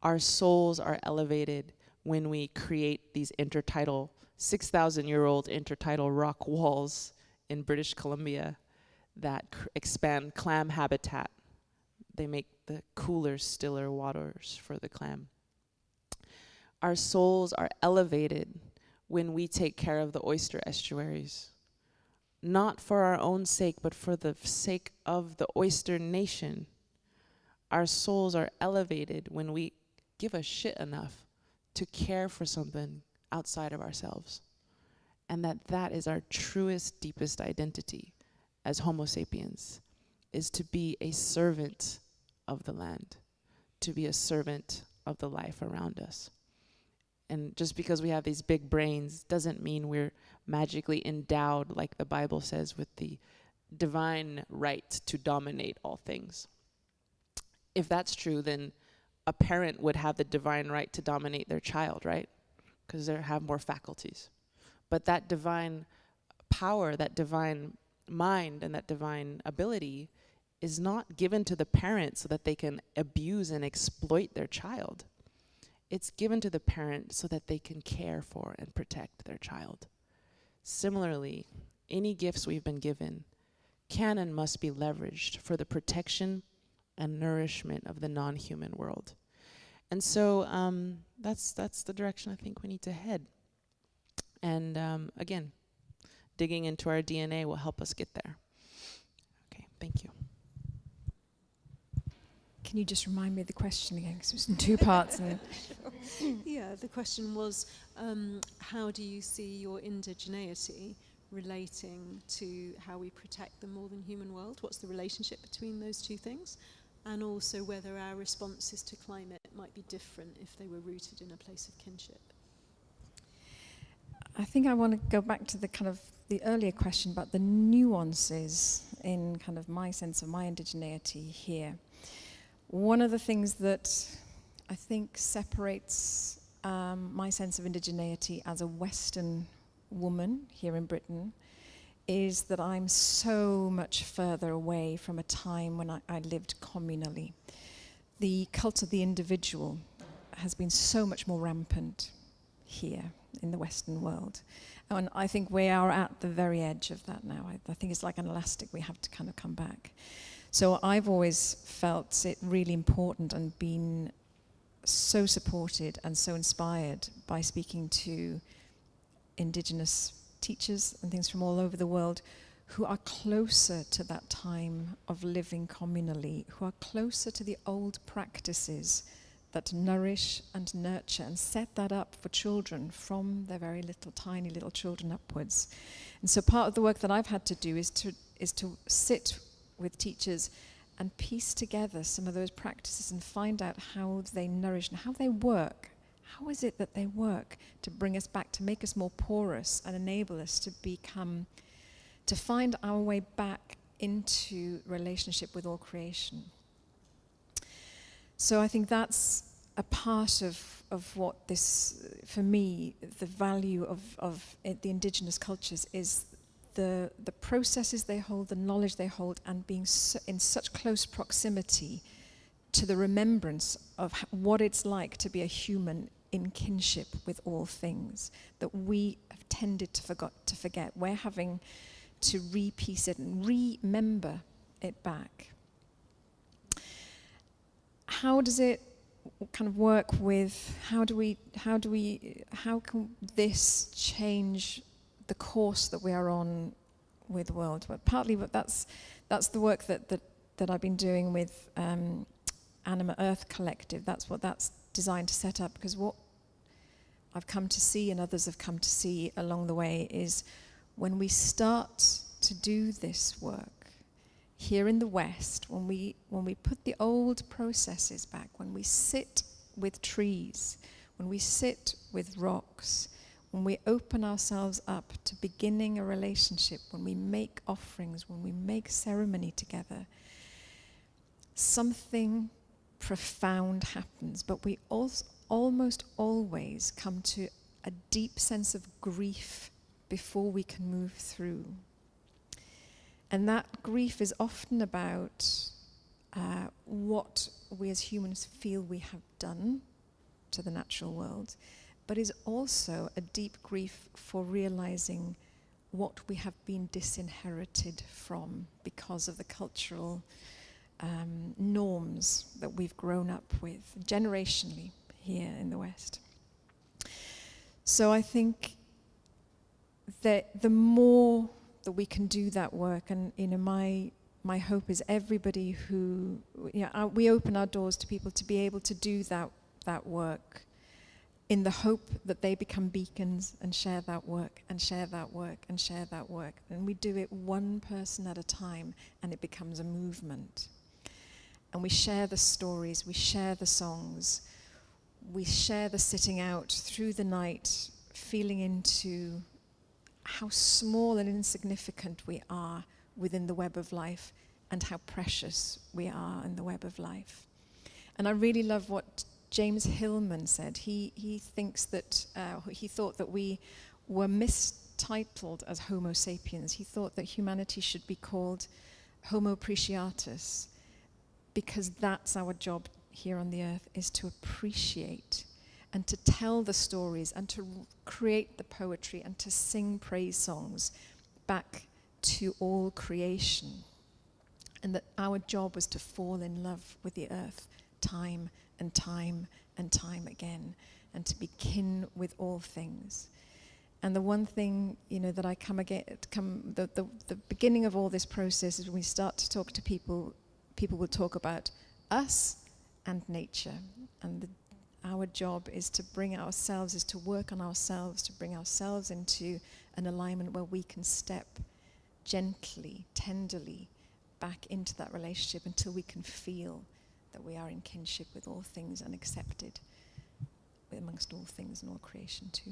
Our souls are elevated when we create these 6,000-year-old intertidal rock walls in British Columbia that expand clam habitat. They make the cooler, stiller waters for the clam. Our souls are elevated when we take care of the oyster estuaries, not for our own sake, but for the sake of the oyster nation. Our souls are elevated when we give a shit enough to care for something outside of ourselves. And that is our truest, deepest identity as Homo sapiens, is to be a servant of the land, to be a servant of the life around us. And just because we have these big brains doesn't mean we're magically endowed, like the Bible says, with the divine right to dominate all things. If that's true, then a parent would have the divine right to dominate their child, right? Because they have more faculties. But that divine power, that divine mind, and that divine ability is not given to the parent so that they can abuse and exploit their child. It's given to the parent so that they can care for and protect their child. Similarly, any gifts we've been given can and must be leveraged for the protection and nourishment of the non-human world. And so that's the direction I think we need to head. And again, digging into our DNA will help us get there. Okay, thank you. Can you just remind me of the question again? Because it was in two parts. And Yeah, the question was, how do you see your indigeneity relating to how we protect the more than human world? What's the relationship between those two things? And also whether our responses to climate might be different if they were rooted in a place of kinship. I think I want to go back to the kind of the earlier question about the nuances in kind of my sense of my indigeneity here. One of the things that I think separates my sense of indigeneity as a Western woman here in Britain is that I'm so much further away from a time when I lived communally. The cult of the individual has been so much more rampant here in the Western world. And I think we are at the very edge of that now. I think it's like an elastic, we have to kind of come back. So I've always felt it really important and been so supported and so inspired by speaking to Indigenous teachers and things from all over the world who are closer to that time of living communally, who are closer to the old practices that nourish and nurture and set that up for children from their very little, tiny little children upwards. And so part of the work that I've had to do is to sit with teachers and piece together some of those practices and find out how they nourish and how they work. How is it that they work to bring us back, to make us more porous and enable us to find our way back into relationship with all creation? So I think that's a part of what this, for me, the value of the indigenous cultures is the processes they hold, the knowledge they hold, and being in such close proximity to the remembrance of what it's like to be a human in kinship with all things that we have tended to forget. We're having to re-piece it and remember it back. How does it kind of work with, how can this change the course that we are on with the world? But partly that's the work that I've been doing with Animate Earth Collective. That's what that's designed to set up, because what I've come to see and others have come to see along the way is when we start to do this work here in the West, when we put the old processes back, when we sit with trees, when we sit with rocks, when we open ourselves up to beginning a relationship, when we make offerings, when we make ceremony together, something profound happens. But we almost always come to a deep sense of grief before we can move through. And that grief is often about what we as humans feel we have done to the natural world, but is also a deep grief for realizing what we have been disinherited from because of the cultural norms that we've grown up with generationally here in the West. So I think that the more that we can do that work, and my hope is everybody who, we open our doors to people to be able to do that work in the hope that they become beacons and share that work and share that work and share that work. And we do it one person at a time, and it becomes a movement. And we share the stories, we share the songs, we share the sitting out through the night, feeling into how small and insignificant we are within the web of life and how precious we are in the web of life. And I really love what James Hillman said. He thinks that, he thought that we were mistitled as Homo sapiens. He thought that humanity should be called Homo Appreciatus, because that's our job here on the earth, is to appreciate and to tell the stories and to create the poetry and to sing praise songs back to all creation. and that our job was to fall in love with the earth time and time and time again, and to be kin with all things. And the one thing, that I the beginning of all this process is when we start to talk to people, people will talk about us and nature. And our job is to work on ourselves, to bring ourselves into an alignment where we can step gently, tenderly back into that relationship until we can feel that we are in kinship with all things and accepted amongst all things and all creation too.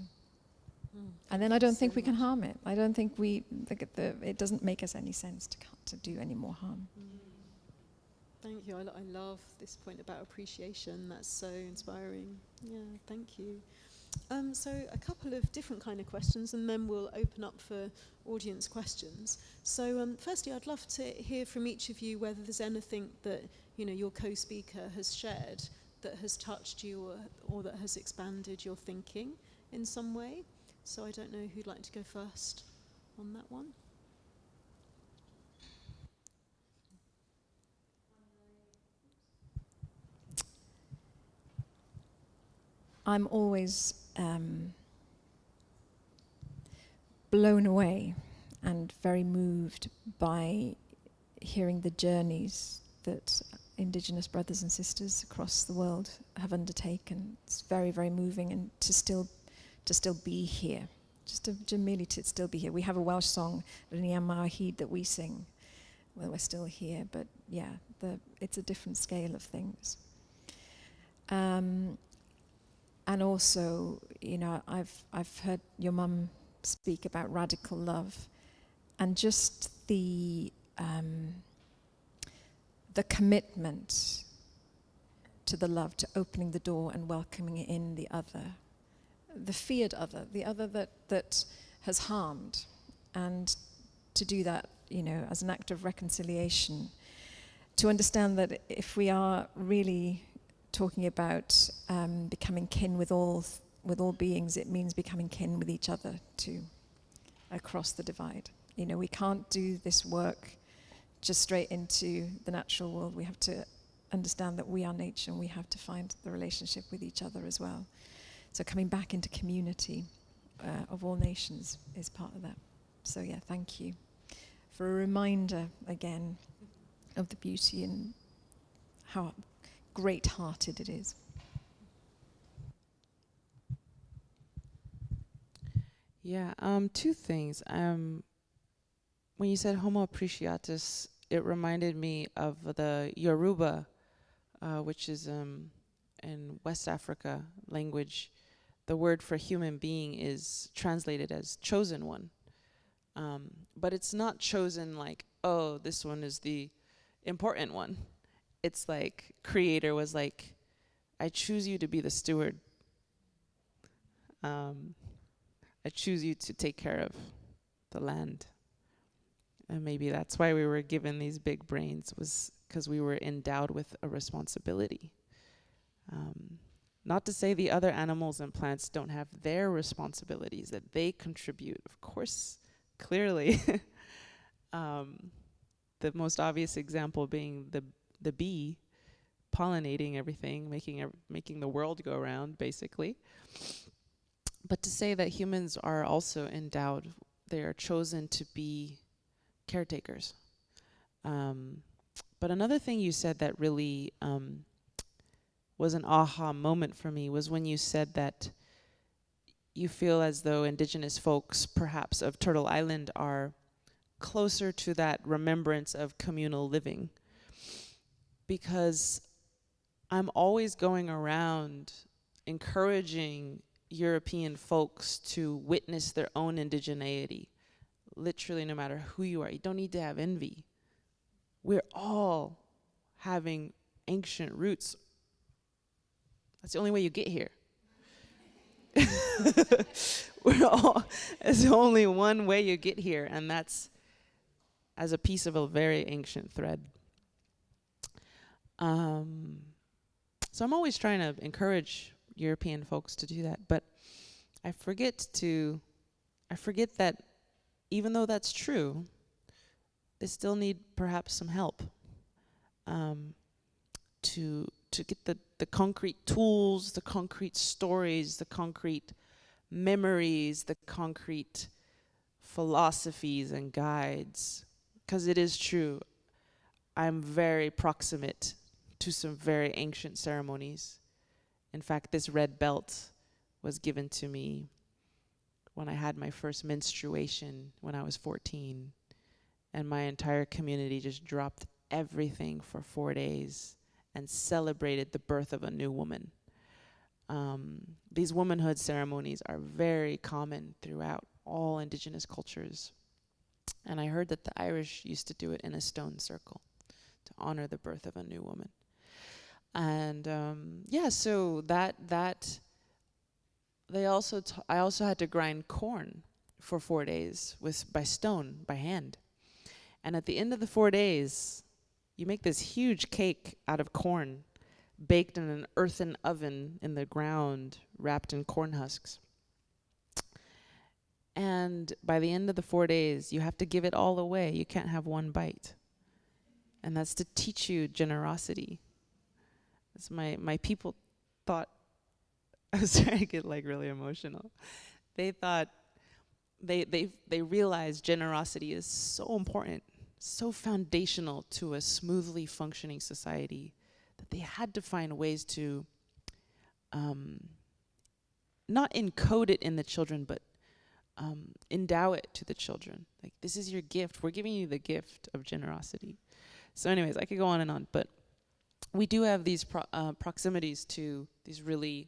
And then I don't think we can harm it. I don't think it doesn't make us any sense to do any more harm. Thank you. I love this point about appreciation. That's so inspiring. Yeah, thank you. So a couple of different kind of questions, and then we'll open up for audience questions. So firstly, I'd love to hear from each of you whether there's anything that your co-speaker has shared that has touched you or that has expanded your thinking in some way. So I don't know who'd like to go first on that one. I'm always blown away and very moved by hearing the journeys that Indigenous brothers and sisters across the world have undertaken. It's very, very moving, and to still be here, to merely to still be here. We have a Welsh song, ﷺ Mawahid, that we sing when we're still here, but yeah, it's a different scale of things. And also, I've heard your mum speak about radical love, and just the commitment to the love, to opening the door and welcoming in the other, the feared other, the other that has harmed, and to do that, as an act of reconciliation, to understand that if we are really talking about becoming kin with all beings, it means becoming kin with each other too, across the divide. We can't do this work just straight into the natural world. We have to understand that we are nature, and we have to find the relationship with each other as well. So coming back into community of all nations is part of that. So yeah, thank you for a reminder again of the beauty and how great-hearted it is. Yeah, two things. When you said Homo appreciatus, it reminded me of the Yoruba, which is in West Africa language. The word for human being is translated as chosen one. But it's not chosen like, oh, this one is the important one. It's like Creator was like, I choose you to be the steward. I choose you to take care of the land. And maybe that's why we were given these big brains, was because we were endowed with a responsibility. Not to say the other animals and plants don't have their responsibilities that they contribute. Of course, clearly. The most obvious example being the bee pollinating everything, making the world go round, basically. But to say that humans are also endowed, they are chosen to be caretakers. But another thing you said that really was an aha moment for me was when you said that you feel as though Indigenous folks, perhaps of Turtle Island, are closer to that remembrance of communal living. Because I'm always going around encouraging European folks to witness their own indigeneity. Literally, no matter who you are, you don't need to have envy. We're all having ancient roots. That's the only way you get here. There's only one way you get here, and that's as a piece of a very ancient thread. So I'm always trying to encourage European folks to do that, but I forget that even though that's true, they still need perhaps some help. to get the concrete tools, the concrete stories, the concrete memories, the concrete philosophies and guides. Because it is true, I'm very proximate to some very ancient ceremonies. In fact, this red belt was given to me when I had my first menstruation when I was 14. And my entire community just dropped everything for 4 days and celebrated the birth of a new woman. These womanhood ceremonies are very common throughout all indigenous cultures. And I heard that the Irish used to do it in a stone circle to honor the birth of a new woman. And yeah, so that they also I also had to grind corn for 4 days by stone, by hand. And at the end of the 4 days, you make this huge cake out of corn, baked in an earthen oven in the ground, wrapped in corn husks. And by the end of the 4 days, you have to give it all away. You can't have one bite. And that's to teach you generosity. That's my people thought, I was trying to get like really emotional. They thought, they realized generosity is so important, so foundational to a smoothly functioning society, that they had to find ways to not encode it in the children, but endow it to the children. Like, this is your gift. We're giving you the gift of generosity. So anyways, I could go on, but we do have these proximities to these really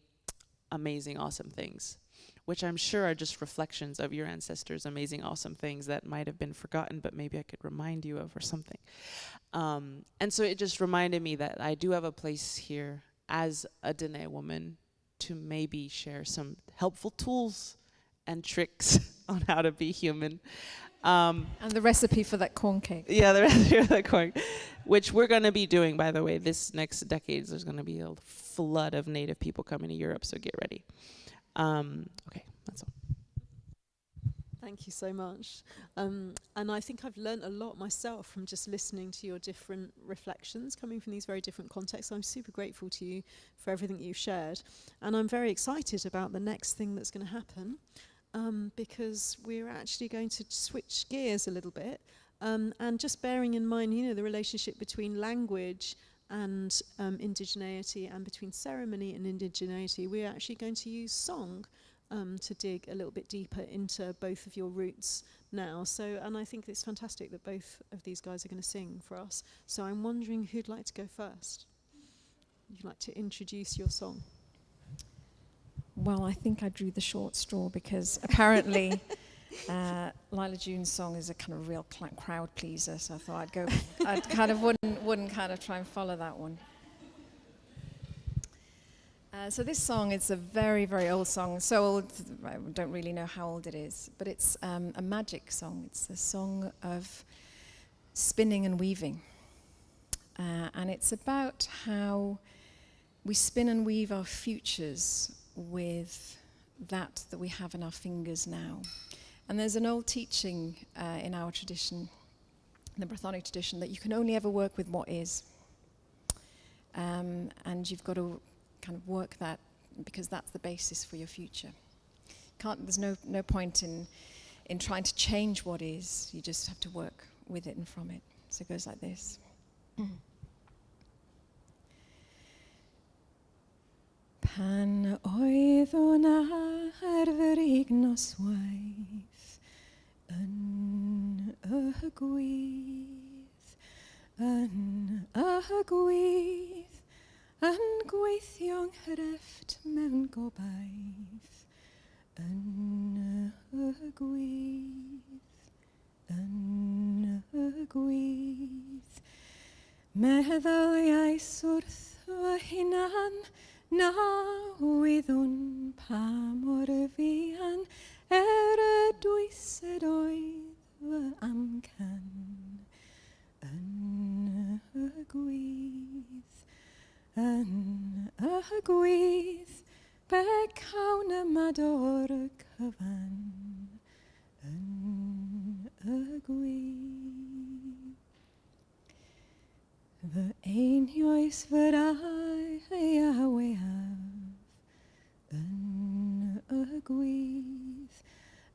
amazing, awesome things, which I'm sure are just reflections of your ancestors' amazing, awesome things that might have been forgotten, but maybe I could remind you of or something. And so it just reminded me that I do have a place here as a Dene woman to maybe share some helpful tools and tricks on how to be human. And the recipe for that corn cake. Yeah, the recipe for that corn, which we're going to be doing, by the way, this next decade. There's going to be a flood of Native people coming to Europe, so get ready. Okay, that's all. Thank you so much. And I think I've learned a lot myself from just listening to your different reflections coming from these very different contexts. I'm super grateful to you for everything you've shared. And I'm very excited about the next thing that's going to happen, because we're actually going to switch gears a little bit. And just bearing in mind, the relationship between language and indigeneity, and between ceremony and indigeneity, we're actually going to use song to dig a little bit deeper into both of your roots now. And I think it's fantastic that both of these guys are going to sing for us. So I'm wondering who'd like to go first. Would you like to introduce your song? Well, I think I drew the short straw because apparently Lyla June's song is a kind of real crowd pleaser, so I thought I'd kind of wouldn't kind of try and follow that one. So this song is a very, very old song, so old I don't really know how old it is, but it's a magic song. It's a song of spinning and weaving, and it's about how we spin and weave our futures with that we have in our fingers now. And there's an old teaching in our tradition, the ﷺ tradition, that you can only ever work with what is. And you've got to kind of work that, because that's the basis for your future. There's no point in trying to change what is. You just have to work with it and from it. So it goes like this. Pan oeddwn ar fy noswaith yn y gwydd, yn gweithio'n nghrefft mewn gobaith, yn y gwydd, meddylais wrth fy hunan, na wyddwn pa mor fuan y dwysed oedd fy amcan. Yn y gwydd, becawn y mador cyfan. Yn y gwydd. Een juist voorbij Yahweh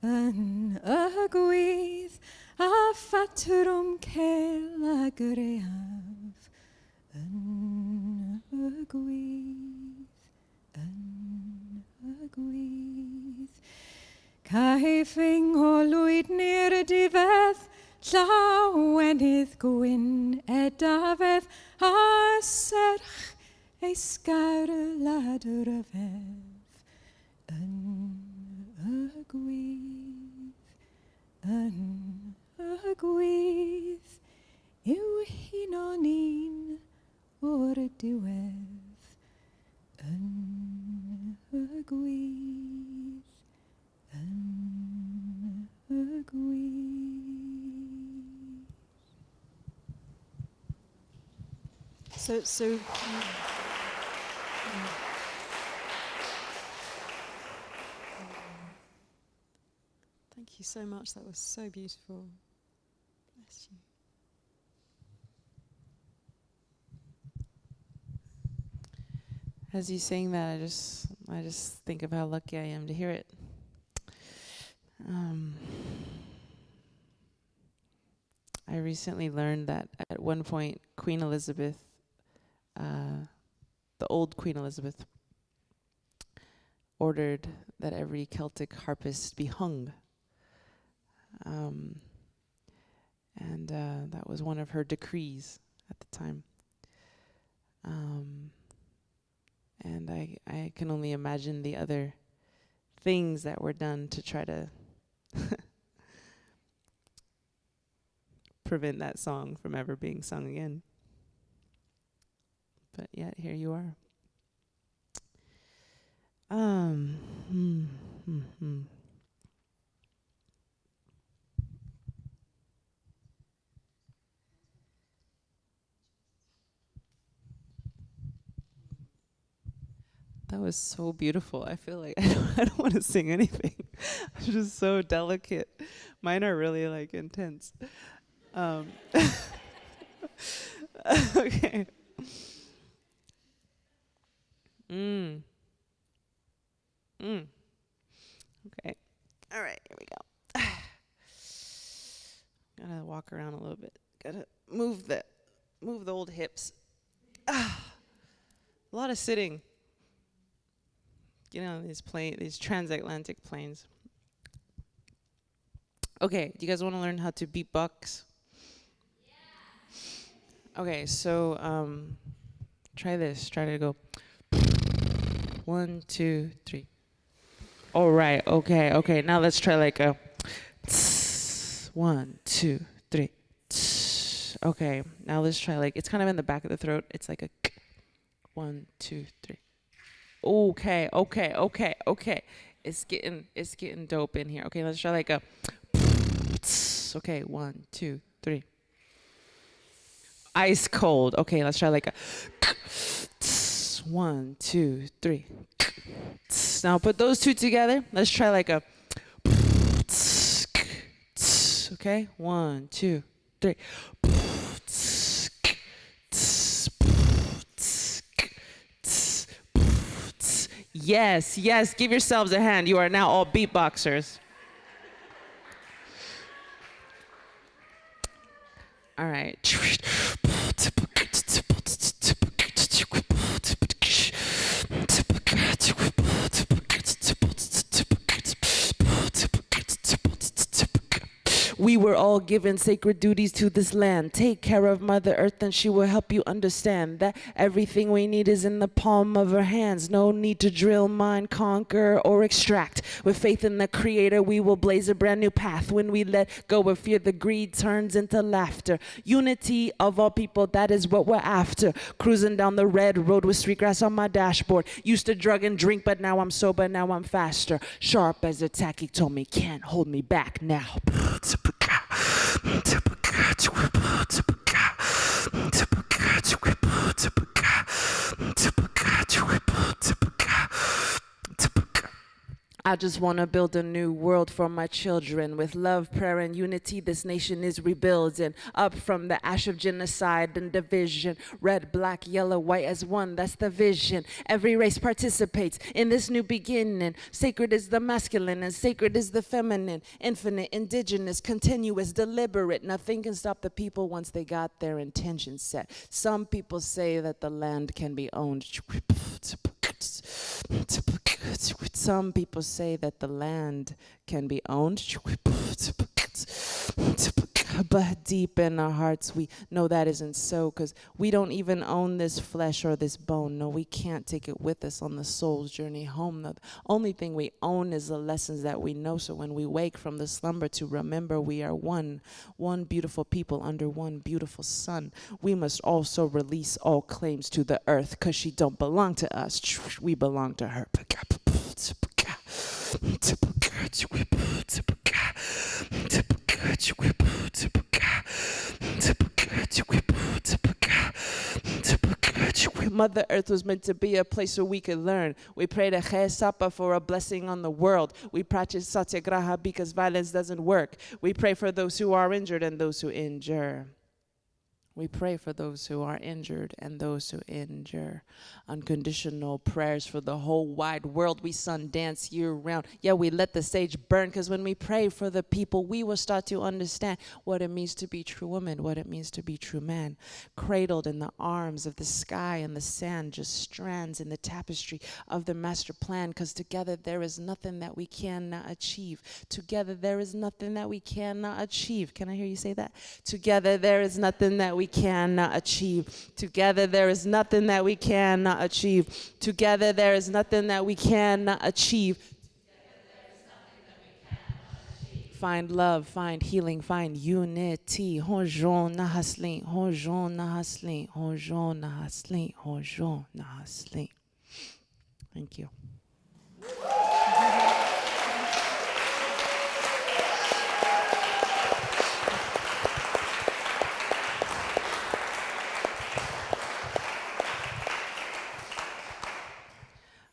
een agwith afatrum kela greaf een agwith Caifing olwyd near diveth llawenydd gwyn edafedd a serch eisgar y ladr y fef yn agwydd yw hyn o'n un o'r diwedd yn agwydd So thank you so much. That was so beautiful. Bless you. As you sang that, I just think of how lucky I am to hear it. I recently learned that at one point, Queen Elizabeth, the old Queen Elizabeth, ordered that every Celtic harpist be hung. And that was one of her decrees at the time. And I can only imagine the other things that were done to try to prevent that song from ever being sung again. But yet here you are. That was so beautiful. I feel like I don't want to sing anything. I'm just so delicate. Mine are really like intense. Okay. Okay. All right, here we go. Gotta walk around a little bit. Gotta move the old hips. A lot of sitting. You know, these transatlantic planes. Okay, do you guys want to learn how to beatbox? Yeah. Okay, so try this. Try to go 1, 2, 3. All right. Okay. Now let's try like a 1, 2, 3. Okay. Now let's try like it's kind of in the back of the throat. It's like a 1, 2, 3. Okay. It's getting dope in here. Okay, let's try like a. Okay, 1, 2, 3. Ice cold. Okay, let's try like a. 1, 2, 3. Now put those two together. Let's try like a. Okay, 1, 2, 3. Yes, give yourselves a hand. You are now all beatboxers. All right. We were all given sacred duties to this land. Take care of Mother Earth and she will help you understand that everything we need is in the palm of her hands. No need to drill, mine, conquer, or extract. With faith in the Creator, we will blaze a brand new path. When we let go of fear, the greed turns into laughter. Unity of all people, that is what we're after. Cruising down the red road with sweetgrass on my dashboard. Used to drug and drink, but now I'm sober, now I'm faster. Sharp as a tack, he told me, can't hold me back now. I just want to build a new world for my children. With love, prayer, and unity, this nation is rebuilding. Up from the ash of genocide and division. Red, black, yellow, white as one, that's the vision. Every race participates in this new beginning. Sacred is the masculine and sacred is the feminine. Infinite, indigenous, continuous, deliberate. Nothing can stop the people once they got their intentions set. Some people say that the land can be owned. Some people say that the land can be owned. But deep in our hearts, we know that isn't so, because we don't even own this flesh or this bone. No, we can't take it with us on the soul's journey home. The only thing we own is the lessons that we know. So when we wake from the slumber to remember we are one beautiful people under one beautiful sun, we must also release all claims to the earth, because she don't belong to us. We belong to her. Mother Earth was meant to be a place where we could learn. We pray to Œ낳 for a blessing on the world. We practice satyagraha because violence doesn't work. We pray for those who are injured and those who injure. We pray for those who are injured and those who injure. Unconditional prayers for the whole wide world. We sun dance year round. Yeah, we let the sage burn, because when we pray for the people, we will start to understand what it means to be true woman, what it means to be true man. Cradled in the arms of the sky and the sand, just strands in the tapestry of the master plan, because together there is nothing that we cannot achieve. Together there is nothing that we cannot achieve. Can I hear you say that? Together there is nothing that we cannot achieve. Together there is nothing that we cannot achieve. Together there is nothing that we cannot achieve. Find love, find healing, find unity. Honjon nahasli, honjon nahasli, honjon nahasli, honjon nahasli. Thank you.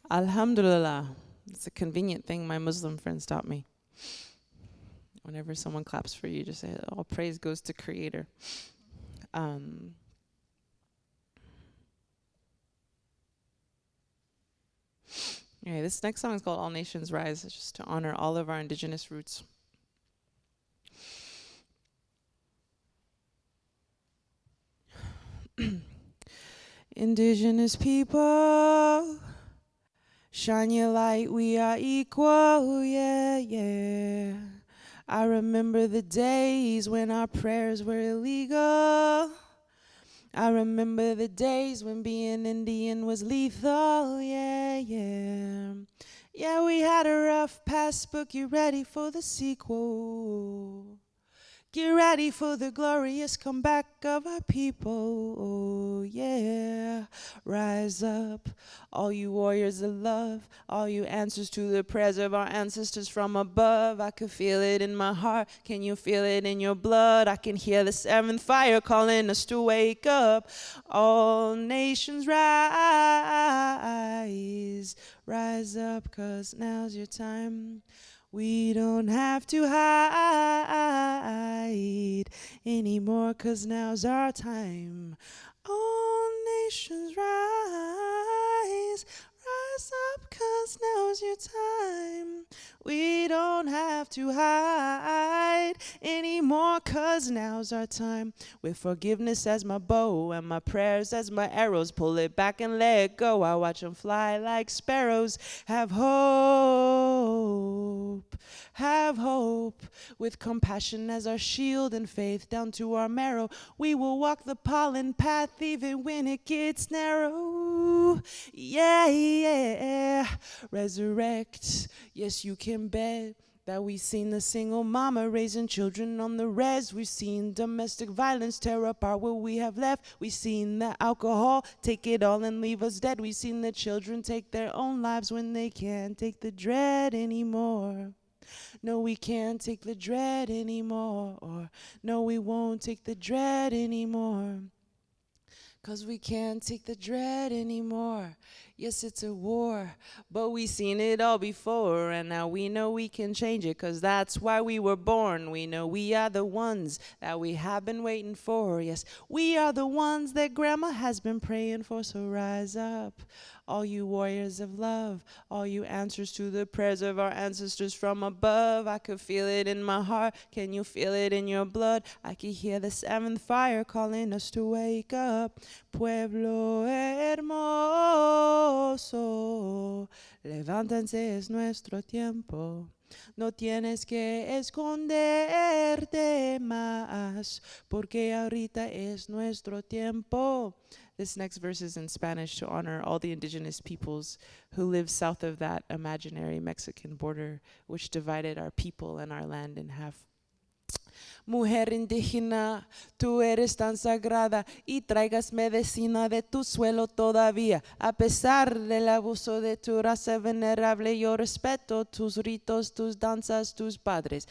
Alhamdulillah. It's a convenient thing my Muslim friends taught me. Whenever someone claps for you, just say, all praise goes to Creator. Okay, this next song is called All Nations Rise. It's just to honor all of our indigenous roots. Indigenous people, shine your light, we are equal, yeah, yeah. I remember the days when our prayers were illegal. I remember the days when being Indian was lethal, yeah, yeah. Yeah, we had a rough past, but get ready for the sequel. Get ready for the glorious comeback of our people, oh yeah. Rise up, all you warriors of love, all you answers to the prayers of our ancestors from above. I could feel it in my heart, can you feel it in your blood? I can hear the seventh fire calling us to wake up. All nations rise, rise up, 'cause now's your time. We don't have to hide anymore, 'cause now's our time. All nations rise, rise up, 'cause now's your time. We don't have to hide anymore, 'cause now's our time. With forgiveness as my bow and my prayers as my arrows, pull it back and let it go. I watch them fly like sparrows. Have hope, have hope. With compassion as our shield and faith down to our marrow, we will walk the pollen path even when it gets narrow. Yeah, yeah. Resurrect, yes, you can bet that we've seen the single mama raising children on the res. We've seen domestic violence tear apart what we have left. We've seen the alcohol take it all and leave us dead. We've seen the children take their own lives when they can't take the dread anymore. No, we can't take the dread anymore. Or no, we won't take the dread anymore. 'cause we can't take the dread anymore. Yes, it's a war, but we seen it all before, and now we know we can change it, 'cause that's why we were born. We know we are the ones that we have been waiting for. Yes, we are the ones that Grandma has been praying for, so rise up, all you warriors of love, all you answers to the prayers of our ancestors from above. I could feel it in my heart. Can you feel it in your blood? I could hear the seventh fire calling us to wake up. Pueblo hermoso, levántense, es nuestro tiempo. No tienes que esconderte más, porque ahorita es nuestro tiempo. This next verse is in Spanish to honor all the indigenous peoples who live south of that imaginary Mexican border, which divided our people and our land in half. Mujer indígena, tú eres tan sagrada y traigas medicina de tu suelo todavía. A pesar del abuso de tu raza venerable, yo respeto tus ritos, tus danzas, tus padres.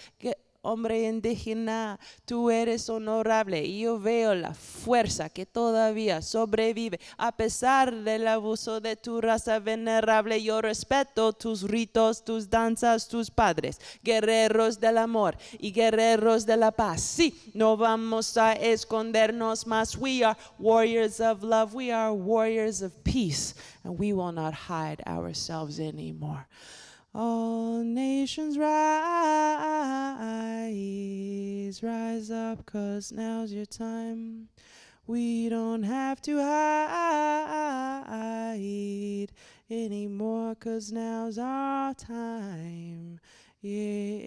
Hombre indígena, tú eres honorable y yo veo la fuerza que todavía sobrevive. A pesar del abuso de tu raza venerable, yo respeto tus ritos, tus danzas, tus padres. Guerreros del amor y guerreros de la paz. Sí, no vamos a escondernos más. We are warriors of love. We are warriors of peace. And we will not hide ourselves anymore. All nations rise, rise up, 'cause now's your time. We don't have to hide anymore, 'cause now's our time. Yeah.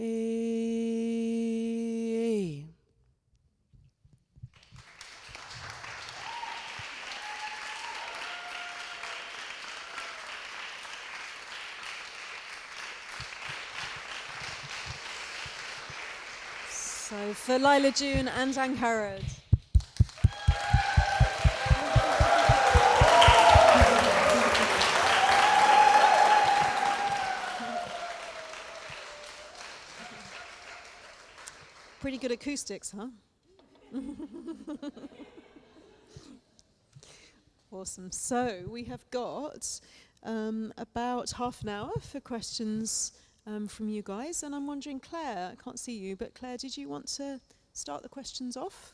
So for Lyla, June and Angharad. Pretty good acoustics, huh? Awesome. So we have got about half an hour for questions from you guys. And I'm wondering, Claire, I can't see you, but Claire, did you want to start the questions off?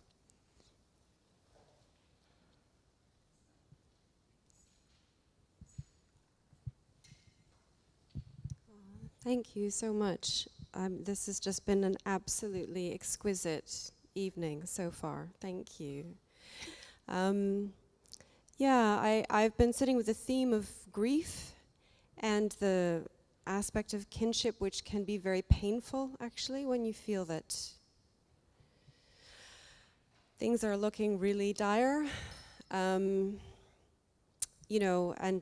Thank you so much. This has just been an absolutely exquisite evening so far. Thank you. I've been sitting with the theme of grief and the aspect of kinship, which can be very painful, actually, when you feel that things are looking really dire, and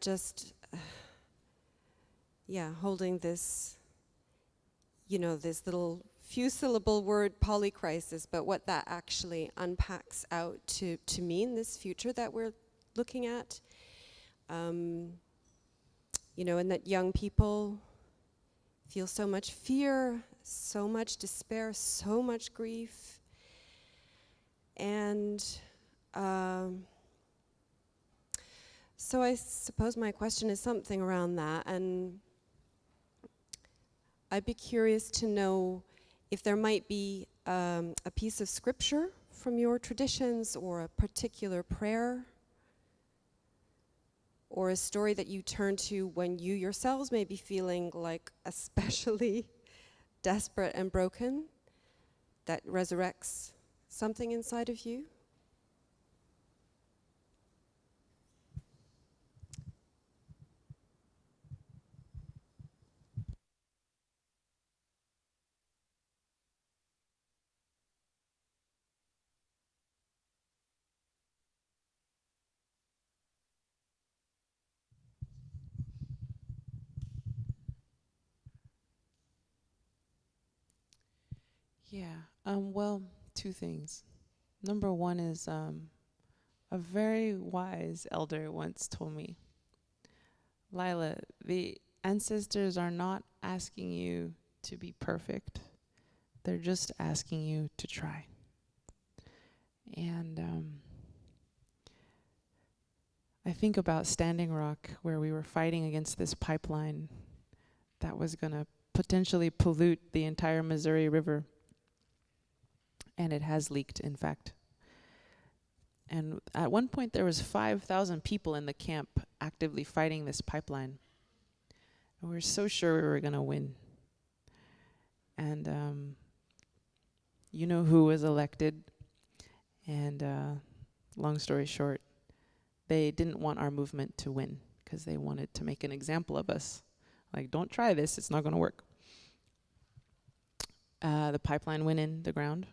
just, holding this, this little few syllable word polycrisis, but what that actually unpacks out to mean, this future that we're looking at, and that young people feel so much fear, so much despair, so much grief. And so I suppose my question is something around that, and I'd be curious to know if there might be a piece of scripture from your traditions, or a particular prayer, or a story that you turn to when you yourselves may be feeling like especially desperate and broken, that resurrects something inside of you. Well, two things. Number one is a very wise elder once told me, Lyla, the ancestors are not asking you to be perfect. They're just asking you to try. And I think about Standing Rock, where we were fighting against this pipeline that was going to potentially pollute the entire Missouri River. And it has leaked, in fact. And at one point, there was 5,000 people in the camp actively fighting this pipeline. And we were so sure we were going to win. And you know who was elected. And long story short, they didn't want our movement to win because they wanted to make an example of us. Like, don't try this, it's not going to work. The pipeline went in the ground.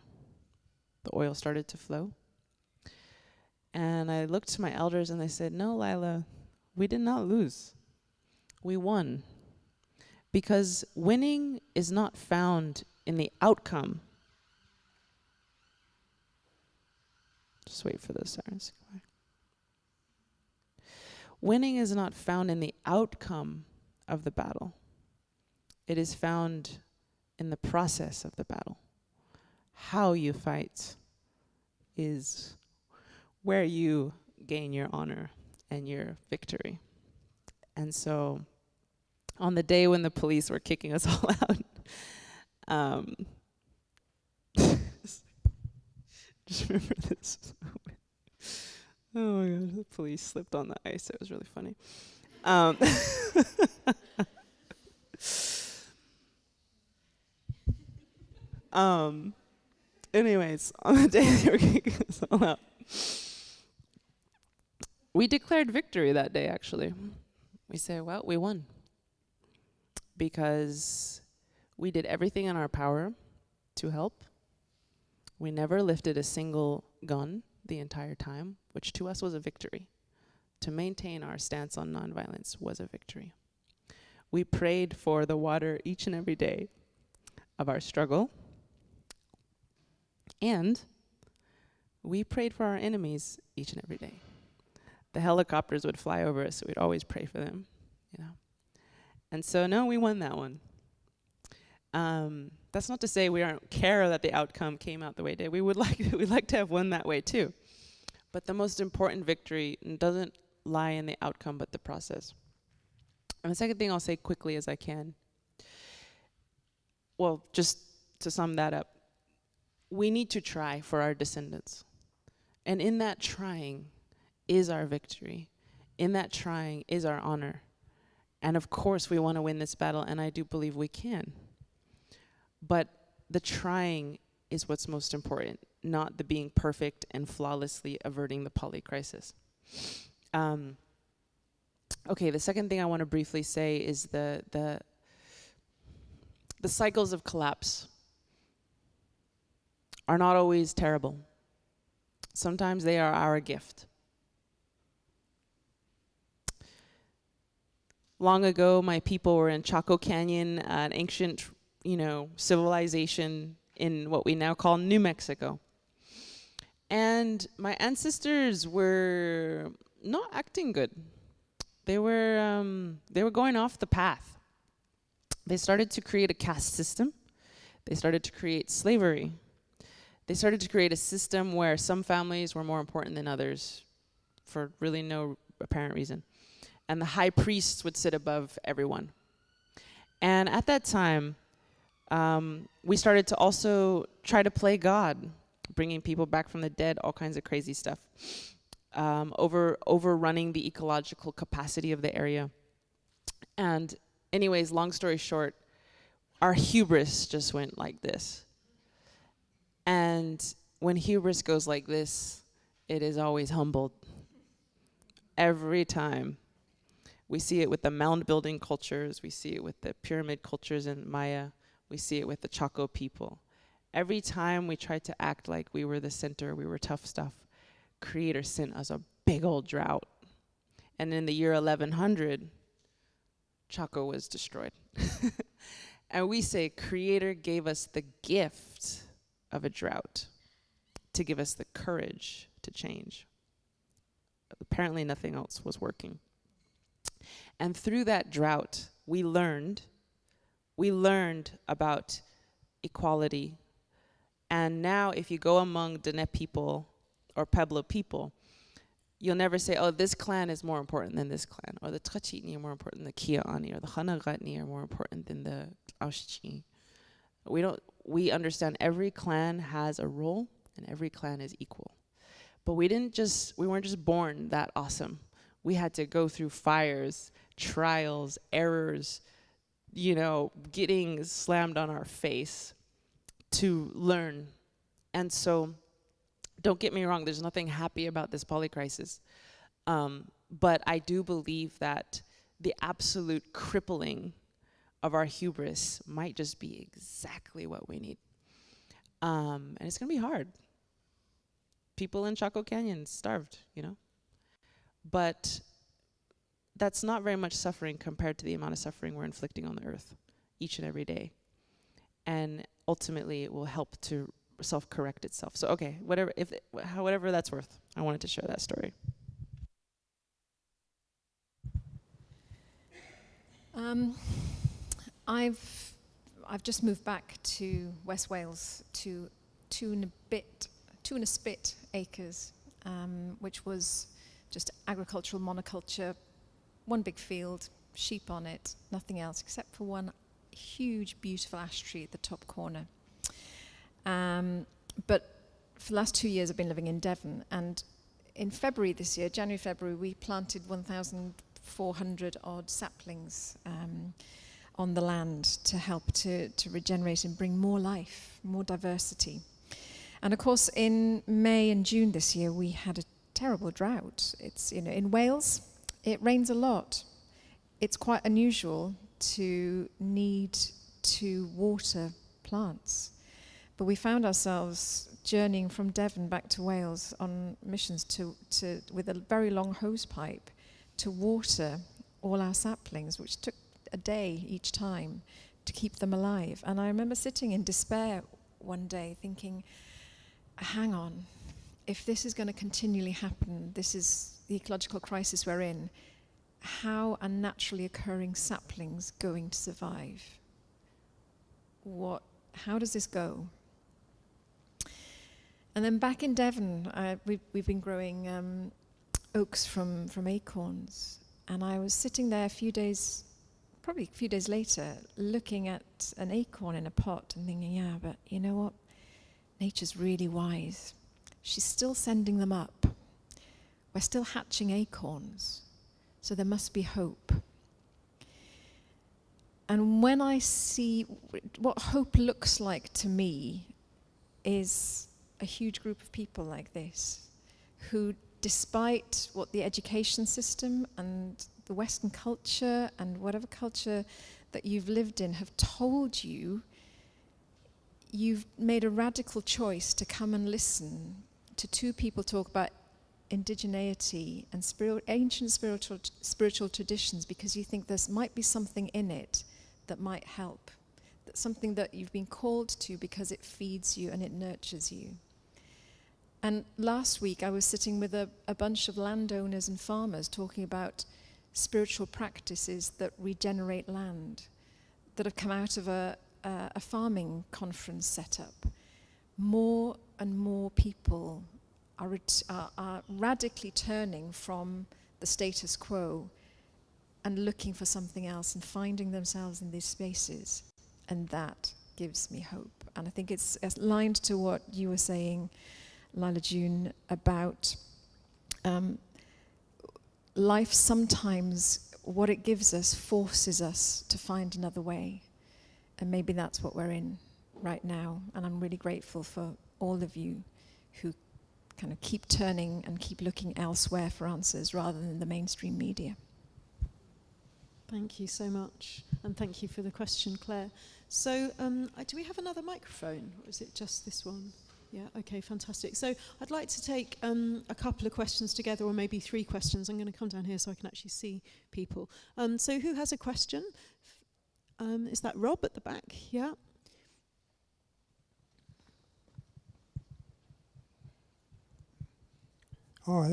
The oil started to flow. And I looked to my elders and they said, no, Lyla, we did not lose. We won. Because winning is not found in the outcome. Just wait for those sirens to go by. Winning is not found in the outcome of the battle. It is found in the process of the battle. How you fight is where you gain your honor and your victory. And so, on the day when the police were kicking us all out, just remember this. Oh my God, the police slipped on the ice. It was really funny. Anyways, on the day they were kicking us all out, we declared victory that day, actually. We said, well, we won. Because we did everything in our power to help. We never lifted a single gun the entire time, which to us was a victory. To maintain our stance on nonviolence was a victory. We prayed for the water each and every day of our struggle. And we prayed for our enemies each and every day. The helicopters would fly over us, so we'd always pray for them, you know. And so, no, we won that one. That's not to say we don't care that the outcome came out the way it did. We'd like to have won that way too. But the most important victory doesn't lie in the outcome, but the process. And the second thing I'll say quickly as I can, well, just to sum that up, we need to try for our descendants. And in that trying is our victory. In that trying is our honor. And of course we want to win this battle, and I do believe we can. But the trying is what's most important, not the being perfect and flawlessly averting the poly crisis. Okay, the second thing I want to briefly say is the cycles of collapse are not always terrible. Sometimes they are our gift. Long ago, my people were in Chaco Canyon, an ancient, civilization in what we now call New Mexico. And my ancestors were not acting good. They were going off the path. They started to create a caste system. They started to create slavery. They started to create a system where some families were more important than others for really no apparent reason. And the high priests would sit above everyone. And at that time, we started to also try to play God, bringing people back from the dead, all kinds of crazy stuff, overrunning the ecological capacity of the area. And anyways, long story short, our hubris just went like this. And when hubris goes like this, it is always humbled. Every time. We see it with the mound building cultures. We see it with the pyramid cultures in Maya. We see it with the Chaco people. Every time we tried to act like we were the center, we were tough stuff, Creator sent us a big old drought. And in the year 1100, Chaco was destroyed. And we say Creator gave us the gift of a drought to give us the courage to change. Apparently nothing else was working. And through that drought, we learned about equality. And now if you go among Dene people or Pueblo people, you'll never say, oh, this clan is more important than this clan, or the тгэệnƞ are more important than the ԿΙΑNI, or the Angharad are more important than the ᎯᎯɁ. We understand every clan has a role and every clan is equal. But we weren't just born that awesome. We had to go through fires, trials, errors, getting slammed on our face to learn. And so, don't get me wrong, there's nothing happy about this polycrisis. But I do believe that the absolute crippling of our hubris might just be exactly what we need. And it's gonna be hard. People in Chaco Canyon starved, But that's not very much suffering compared to the amount of suffering we're inflicting on the earth each and every day. And ultimately it will help to self-correct itself. So okay, whatever that's worth, I wanted to share that story. I've just moved back to West Wales to 2.5 acres, which was just agricultural monoculture, one big field, sheep on it, nothing else except for one huge, beautiful ash tree at the top corner. But for the last 2 years, I've been living in Devon, and in February this year, January, February, we planted 1,400 odd saplings on the land to help to regenerate and bring more life, more diversity. And of course, in May and June this year, we had a terrible drought. It's, in Wales, it rains a lot. It's quite unusual to need to water plants. But we found ourselves journeying from Devon back to Wales on missions with a very long hose pipe to water all our saplings, which took a day each time to keep them alive. And I remember sitting in despair one day thinking, hang on, if this is going to continually happen, this is the ecological crisis we're in, how are naturally occurring saplings going to survive? How does this go? And then back in Devon, we've been growing oaks from acorns. And I was sitting there probably a few days later, looking at an acorn in a pot and thinking, yeah, but you know what? Nature's really wise. She's still sending them up. We're still hatching acorns. So there must be hope. And when I see what hope looks like to me is a huge group of people like this who, despite what the education system and the Western culture and whatever culture that you've lived in have told you, you've made a radical choice to come and listen to two people talk about indigeneity and ancient spiritual traditions, because you think there might be something in it that might help. That's something that you've been called to because it feeds you and it nurtures you. And last week I was sitting with a bunch of landowners and farmers talking about spiritual practices that regenerate land, that have come out of a farming conference setup. More and more people are radically turning from the status quo and looking for something else and finding themselves in these spaces. And that gives me hope. And I think it's aligned to what you were saying, Lyla June, about life sometimes, what it gives us forces us to find another way. And maybe that's what we're in right now. And I'm really grateful for all of you who kind of keep turning and keep looking elsewhere for answers rather than the mainstream media. Thank you so much. And thank you for the question, Claire. So do we have another microphone, or is it just this one? Yeah, okay, fantastic. So I'd like to take a couple of questions together, or maybe 3 questions. I'm going to come down here so I can actually see people. So who has a question? Is that Rob at the back? Yeah. Hi,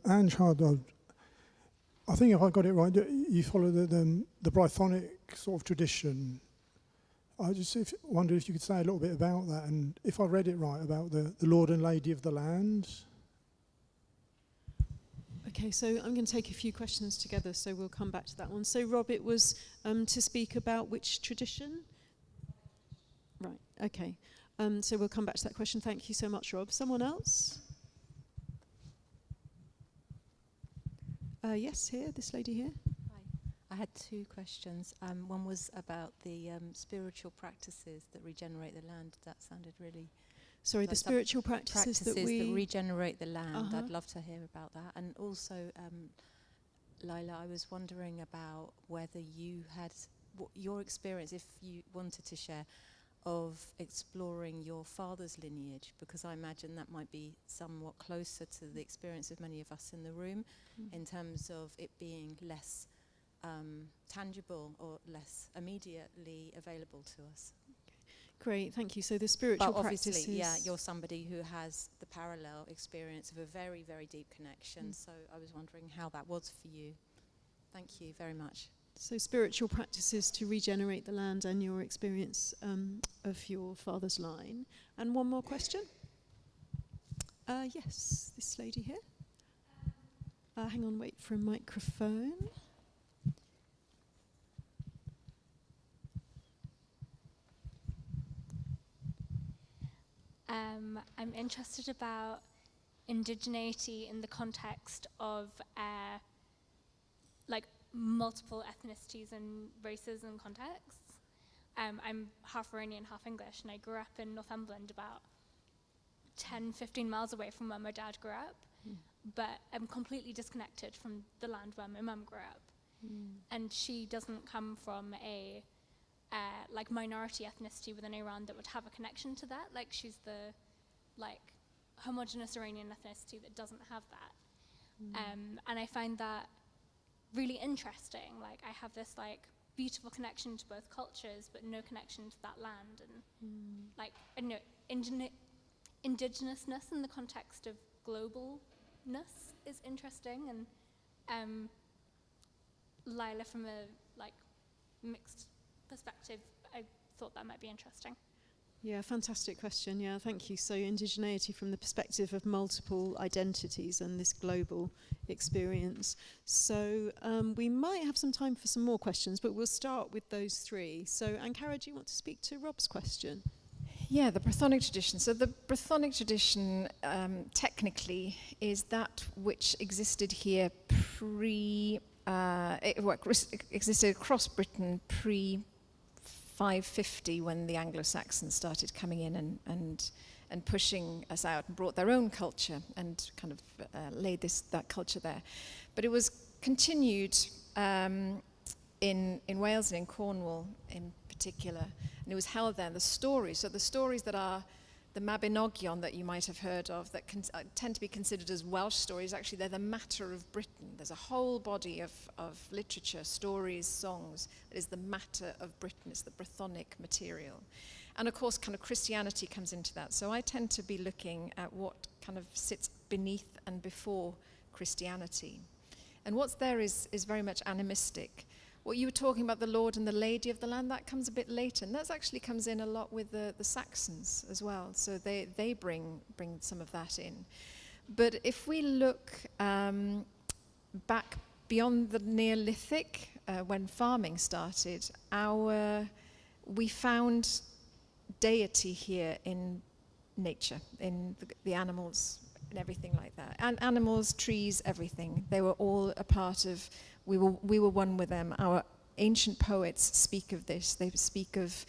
Angharad. I think if I got it right, you follow the Brythonic sort of tradition. I just wondered if you could say a little bit about that, and if I read it right, about the Lord and Lady of the Land. Okay, so I'm going to take a few questions together, so we'll come back to that one. So, Rob, it was to speak about which tradition? Right, okay. So we'll come back to that question. Thank you so much, Rob. Someone else? Yes, here, this lady here. Hi. I had two questions. One was about the spiritual practices that regenerate the land. That sounded really... Sorry, the spiritual practices that regenerate the land. Uh-huh. I'd love to hear about that. And also, Lyla, I was wondering about whether you had your experience, if you wanted to share, of exploring your father's lineage, because I imagine that might be somewhat closer to the experience of many of us in the room, in terms of it being less tangible or less immediately available to us. Great, thank you. So the spiritual practices... obviously, yeah, you're somebody who has the parallel experience of a very, very deep connection, so I was wondering how that was for you. Thank you very much. So spiritual practices to regenerate the land and your experience of your father's line. And one more question. Yes, this lady here. Hang on, wait for a microphone. I'm interested about indigeneity in the context of like multiple ethnicities and races and contexts. I'm half Iranian, half English, and I grew up in Northumberland, about 10-15 miles away from where my dad grew up, but I'm completely disconnected from the land where my mum grew up. And she doesn't come from a like minority ethnicity within Iran that would have a connection to that. Like, she's the like homogenous Iranian ethnicity that doesn't have that. And I find that really interesting. Like, I have this like beautiful connection to both cultures, but no connection to that land. And like, I don't know, indigenousness in the context of globalness is interesting. And Lyla, from a like mixed perspective, I thought that might be interesting. Yeah, fantastic question. Yeah, thank you. So indigeneity from the perspective of multiple identities and this global experience. So we might have some time for some more questions, but we'll start with those three. So Angharad, do you want to speak to Rob's question? Yeah, the Brythonic tradition. So the Brythonic tradition technically is that which existed here existed across Britain pre-550, when the Anglo-Saxons started coming in and pushing us out and brought their own culture and kind of laid that culture there. But it was continued in Wales and in Cornwall in particular, and it was held there. The stories, so the stories that are the Mabinogion that you might have heard of, that tend to be considered as Welsh stories, actually they're the matter of Britain. There's a whole body of literature, stories, songs, that is the matter of Britain. It's the Brythonic material. And of course, kind of Christianity comes into that. So I tend to be looking at what kind of sits beneath and before Christianity. And what's there is very much animistic. What you were talking about, the Lord and the Lady of the land, that comes a bit later, and that actually comes in a lot with the Saxons as well. So they bring some of that in. But if we look back beyond the Neolithic, when farming started, we found deity here in nature, in the animals and everything like that. And animals, trees, everything. They were all a part of. We were one with them. Our ancient poets speak of this. They speak of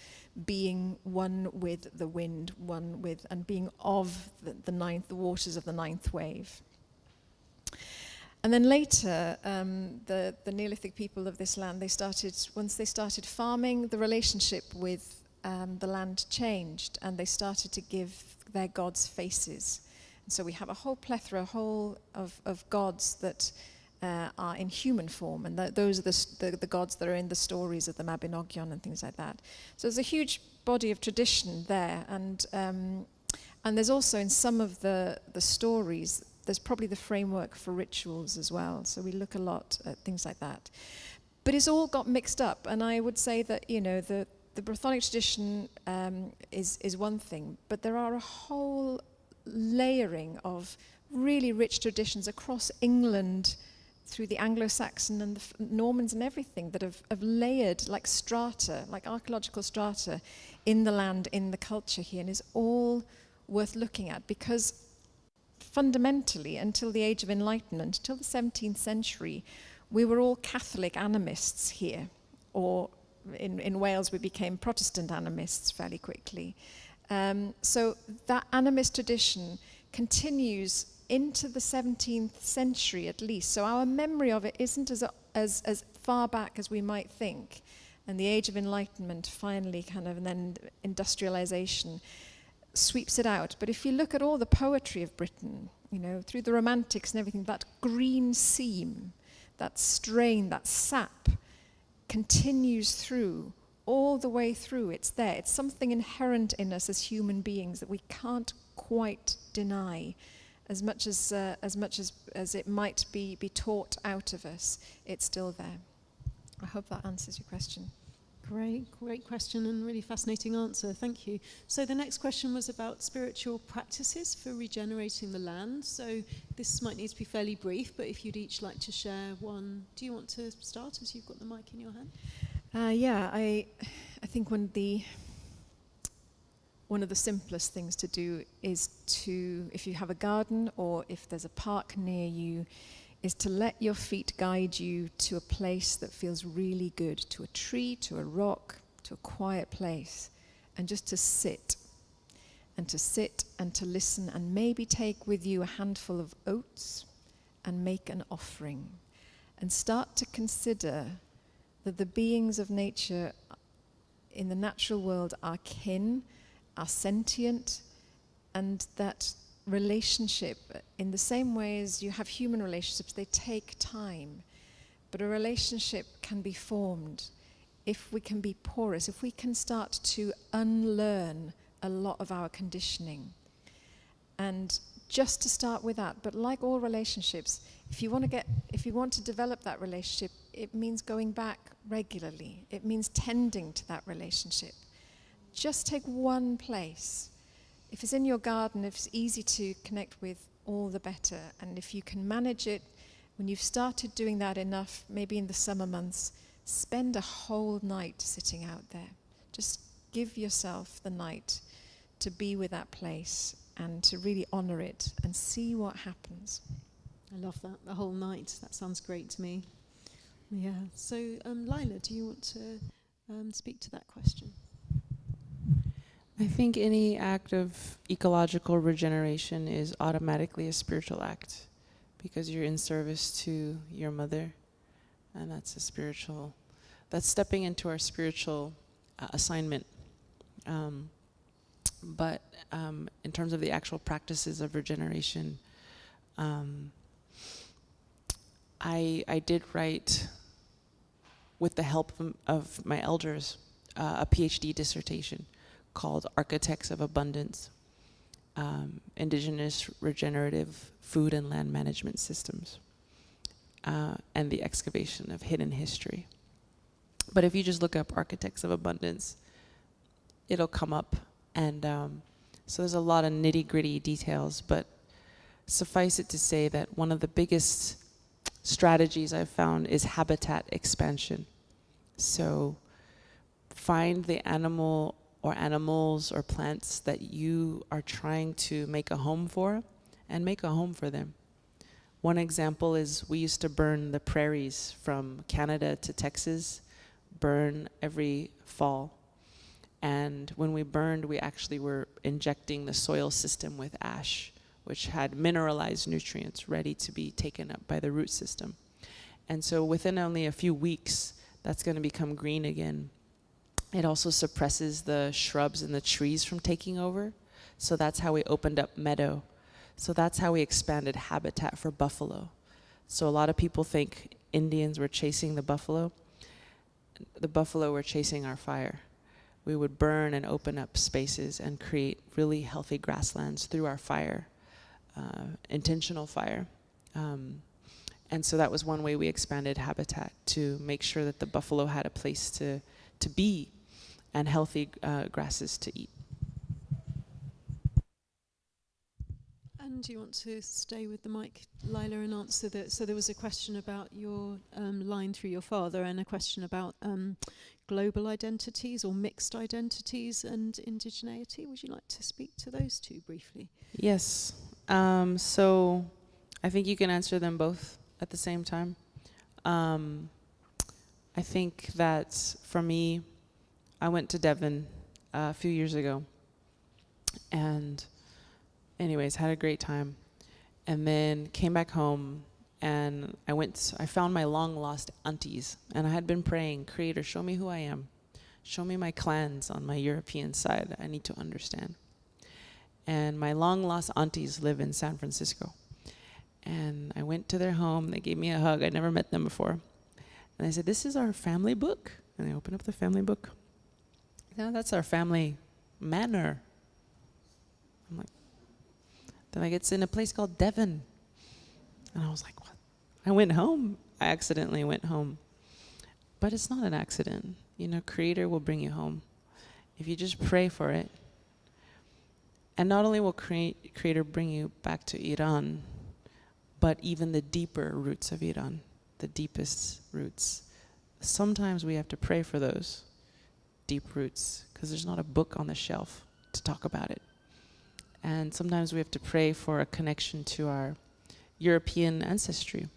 being one with the wind, one with, and being of the waters of the ninth wave. And then later, the Neolithic people of this land, once they started farming, the relationship with the land changed, and they started to give their gods faces. And so we have a whole plethora of gods that are in human form, and those are the gods that are in the stories of the Mabinogion and things like that. So there's a huge body of tradition there, and there's also in some of the stories, there's probably the framework for rituals as well. So we look a lot at things like that. But it's all got mixed up, and I would say that, you know, the Brythonic tradition is one thing, but there are a whole layering of really rich traditions across England, through the Anglo-Saxon and the Normans and everything, that have layered like strata, like archaeological strata in the land, in the culture here, and is all worth looking at, because fundamentally, until the Age of Enlightenment, until the 17th century, we were all Catholic animists here, or in Wales we became Protestant animists fairly quickly. So that animist tradition continues into the 17th century at least. So our memory of it isn't as far back as we might think. And the Age of Enlightenment finally kind of, and then industrialization sweeps it out. But if you look at all the poetry of Britain, you know, through the Romantics and everything, that green seam, that strain, that sap continues through, all the way through. It's there. It's something inherent in us as human beings that we can't quite deny. As much as it might be taught out of us, it's still there. I hope that answers your question. Great question and really fascinating answer. Thank you. So the next question was about spiritual practices for regenerating the land. So this might need to be fairly brief, but if you'd each like to share one. Do you want to start as you've got the mic in your hand? I think one of the simplest things to do is to, if you have a garden or if there's a park near you, is to let your feet guide you to a place that feels really good, to a tree, to a rock, to a quiet place, and just to sit and to listen, and maybe take with you a handful of oats and make an offering, and start to consider that the beings of nature in the natural world are kin, are sentient, and that relationship, in the same way as you have human relationships, they take time, but a relationship can be formed if we can be porous, if we can start to unlearn a lot of our conditioning. And just to start with that, but like all relationships, if you want to develop that relationship, it means going back regularly. It means tending to that relationship. Just take one place. If it's in your garden, if it's easy to connect with, all the better. And if you can manage it, when you've started doing that enough, maybe in the summer months, spend a whole night sitting out there. Just give yourself the night to be with that place and to really honor it and see what happens. I love that, the whole night. That sounds great to me. Yeah. So, Lyla, do you want to speak to that question? I think any act of ecological regeneration is automatically a spiritual act, because you're in service to your mother, and that's stepping into our spiritual assignment. But in terms of the actual practices of regeneration, I did write, with the help of my elders, a PhD dissertation called Architects of Abundance, Indigenous Regenerative Food and Land Management Systems, and the Excavation of Hidden History. But if you just look up Architects of Abundance, it'll come up. And so there's a lot of nitty-gritty details, but suffice it to say that one of the biggest strategies I've found is habitat expansion. So find the animal or animals or plants that you are trying to make a home for, and make a home for them. One example is we used to burn the prairies from Canada to Texas, burn every fall. And when we burned, we actually were injecting the soil system with ash, which had mineralized nutrients ready to be taken up by the root system. And so within only a few weeks, that's going to become green again. It also suppresses the shrubs and the trees from taking over. So that's how we opened up meadow. So that's how we expanded habitat for buffalo. So a lot of people think Indians were chasing the buffalo. The buffalo were chasing our fire. We would burn and open up spaces and create really healthy grasslands through our fire, intentional fire. And so that was one way we expanded habitat, to make sure that the buffalo had a place to be and healthy grasses to eat. And do you want to stay with the mic, Lyla, and answer that? So there was a question about your line through your father and a question about global identities or mixed identities and indigeneity. Would you like to speak to those two briefly? Yes. So I think you can answer them both at the same time. I think that for me, I went to Devon a few years ago, and anyways, had a great time, and then came back home, and I found my long lost aunties, and I had been praying, Creator, show me who I am. Show me my clans on my European side. I need to understand. And my long lost aunties live in San Francisco. And I went to their home, they gave me a hug, I'd never met them before. And I said, this is our family book. And I opened up the family book. No, that's our family manor. I'm like, they're like, it's in a place called Devon. And I was like, what? I went home. I accidentally went home. But it's not an accident. You know, Creator will bring you home if you just pray for it. And not only will Creator bring you back to Iran, but even the deeper roots of Iran, the deepest roots. Sometimes we have to pray for those deep roots because there's not a book on the shelf to talk about it. And sometimes we have to pray for a connection to our European ancestry.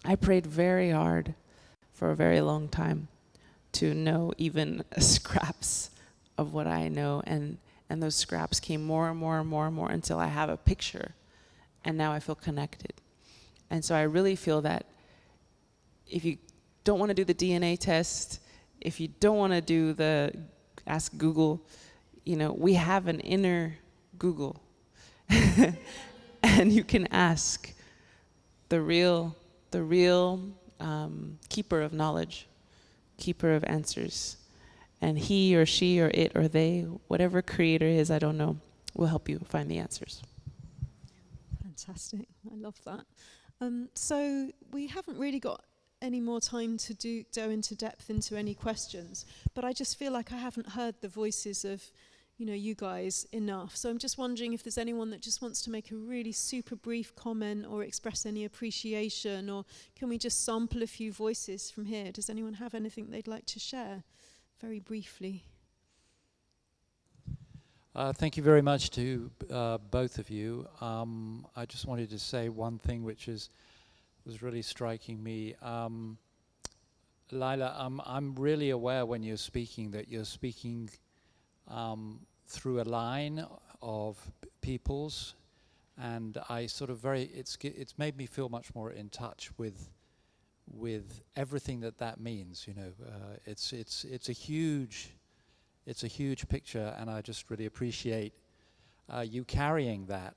I prayed very hard for a very long time to know even scraps of what I know, and those scraps came more and more and more and more until I have a picture, and now I feel connected. And so I really feel that if you don't want to do the DNA test, if you don't want to do the ask Google, you know, we have an inner Google. And you can ask the real keeper of knowledge, keeper of answers. And he or she or it or they, whatever Creator is, I don't know, will help you find the answers. Fantastic. I love that. So we haven't really got any more time to go into depth into any questions, but I just feel like I haven't heard the voices of, you know, you guys enough. So I'm just wondering if there's anyone that just wants to make a really super brief comment or express any appreciation, or can we just sample a few voices from here? Does anyone have anything they'd like to share very briefly? Thank you very much to both of you. I just wanted to say one thing which was really striking me. Lyla, I'm really aware when you're speaking that you're speaking through a line of peoples, and I sort of it's made me feel much more in touch with everything that means. You know, it's a huge picture, and I just really appreciate you carrying that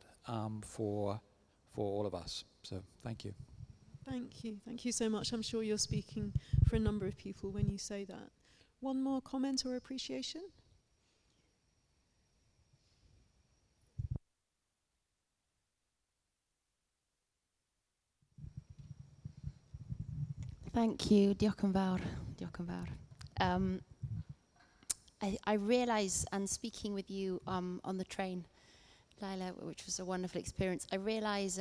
for all of us. So thank you. Thank you so much. I'm sure you're speaking for a number of people when you say that. One more comment or appreciation? Thank you, Diolch yn fawr. I realize, and speaking with you on the train, Lyla, which was a wonderful experience, I realize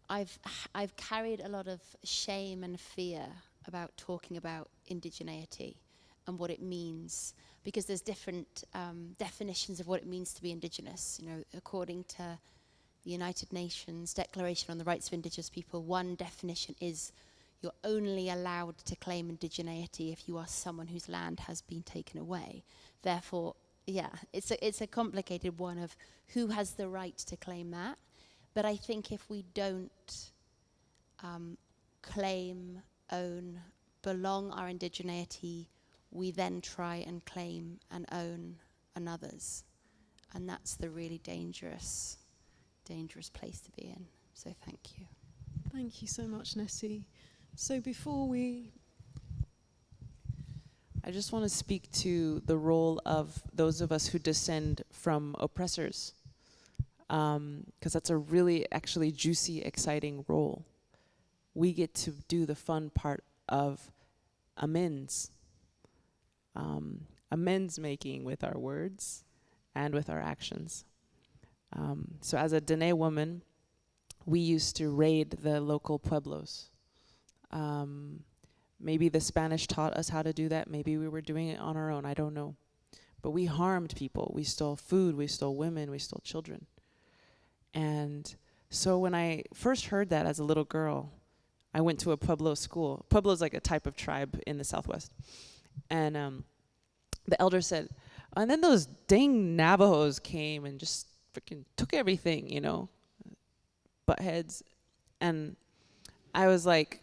I've carried a lot of shame and fear about talking about indigeneity and what it means, because there's different definitions of what it means to be indigenous. You know, according to the United Nations Declaration on the Rights of Indigenous People, one definition is you're only allowed to claim indigeneity if you are someone whose land has been taken away. Therefore, yeah, it's a complicated one of who has the right to claim that. But I think if we don't claim, own, belong our indigeneity, we then try and claim and own another's. And that's the really dangerous place to be in. So thank you. Thank you so much, Nessie. So before we... I just want to speak to the role of those of us who descend from oppressors, because that's a really actually juicy, exciting role. We get to do the fun part of amends making with our words and with our actions. So as a Dene woman, we used to raid the local pueblos. Maybe the Spanish taught us how to do that. Maybe we were doing it on our own. I don't know. But we harmed people. We stole food. We stole women. We stole children. And so when I first heard that as a little girl, I went to a Pueblo school. Pueblo is like a type of tribe in the Southwest. And the elder said, and then those dang Navajos came and just freaking took everything, you know, butt heads. And I was like,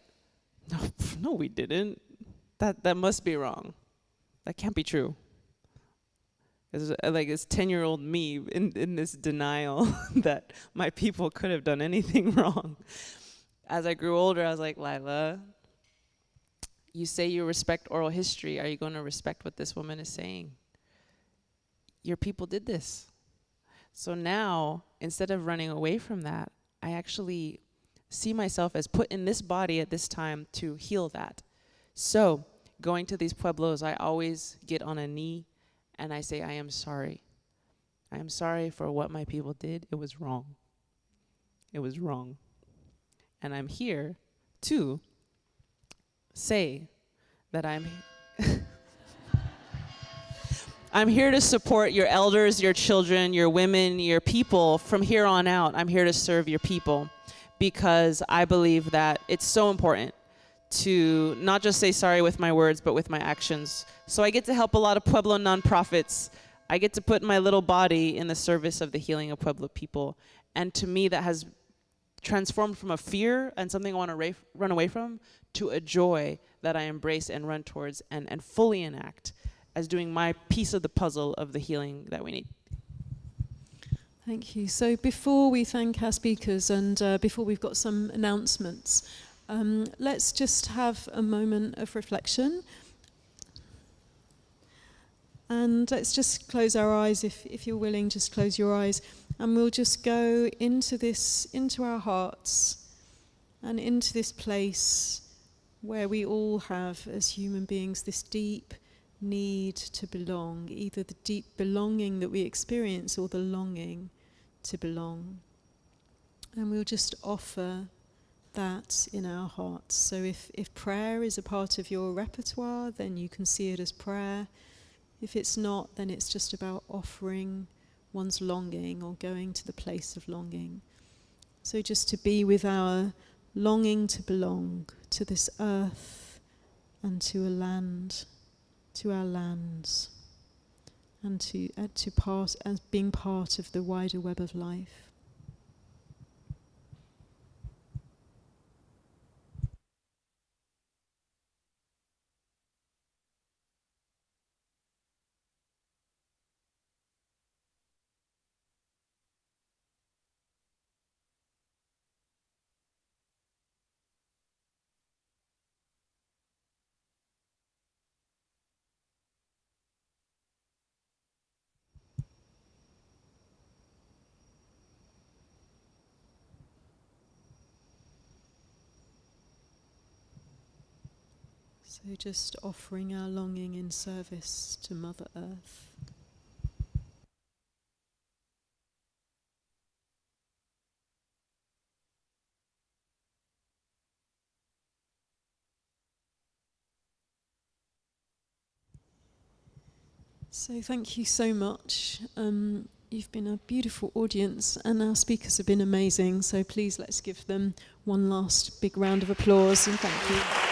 no, we didn't. That must be wrong. That can't be true. It's 10-year-old me in this denial that my people could have done anything wrong. As I grew older, I was like, Lyla, you say you respect oral history. Are you going to respect what this woman is saying? Your people did this. So now, instead of running away from that, I actually see myself as put in this body at this time to heal that. So going to these pueblos, I always get on a knee and I say, I am sorry. I am sorry for what my people did. It was wrong. It was wrong. And I'm here to say that I'm here to support your elders, your children, your women, your people. From here on out, I'm here to serve your people because I believe that it's so important to not just say sorry with my words, but with my actions. So I get to help a lot of Pueblo nonprofits. I get to put my little body in the service of the healing of Pueblo people. And to me, that has transformed from a fear and something I want to run away from to a joy that I embrace and run towards and fully enact as doing my piece of the puzzle of the healing that we need. Thank you. So before we thank our speakers and before we've got some announcements, let's just have a moment of reflection. And let's just close our eyes. If you're willing, just close your eyes. And we'll just go into this, into our hearts and into this place where we all have, as human beings, this deep need to belong, either the deep belonging that we experience or the longing to belong. And we'll just offer that in our hearts. So if prayer is a part of your repertoire, then you can see it as prayer. If it's not, then it's just about offering one's longing or going to the place of longing. So just to be with our longing to belong to this earth and to a land, to our lands, and to part as being part of the wider web of life. So just offering our longing in service to Mother Earth. So thank you so much. You've been a beautiful audience and our speakers have been amazing. So please let's give them one last big round of applause and thank you.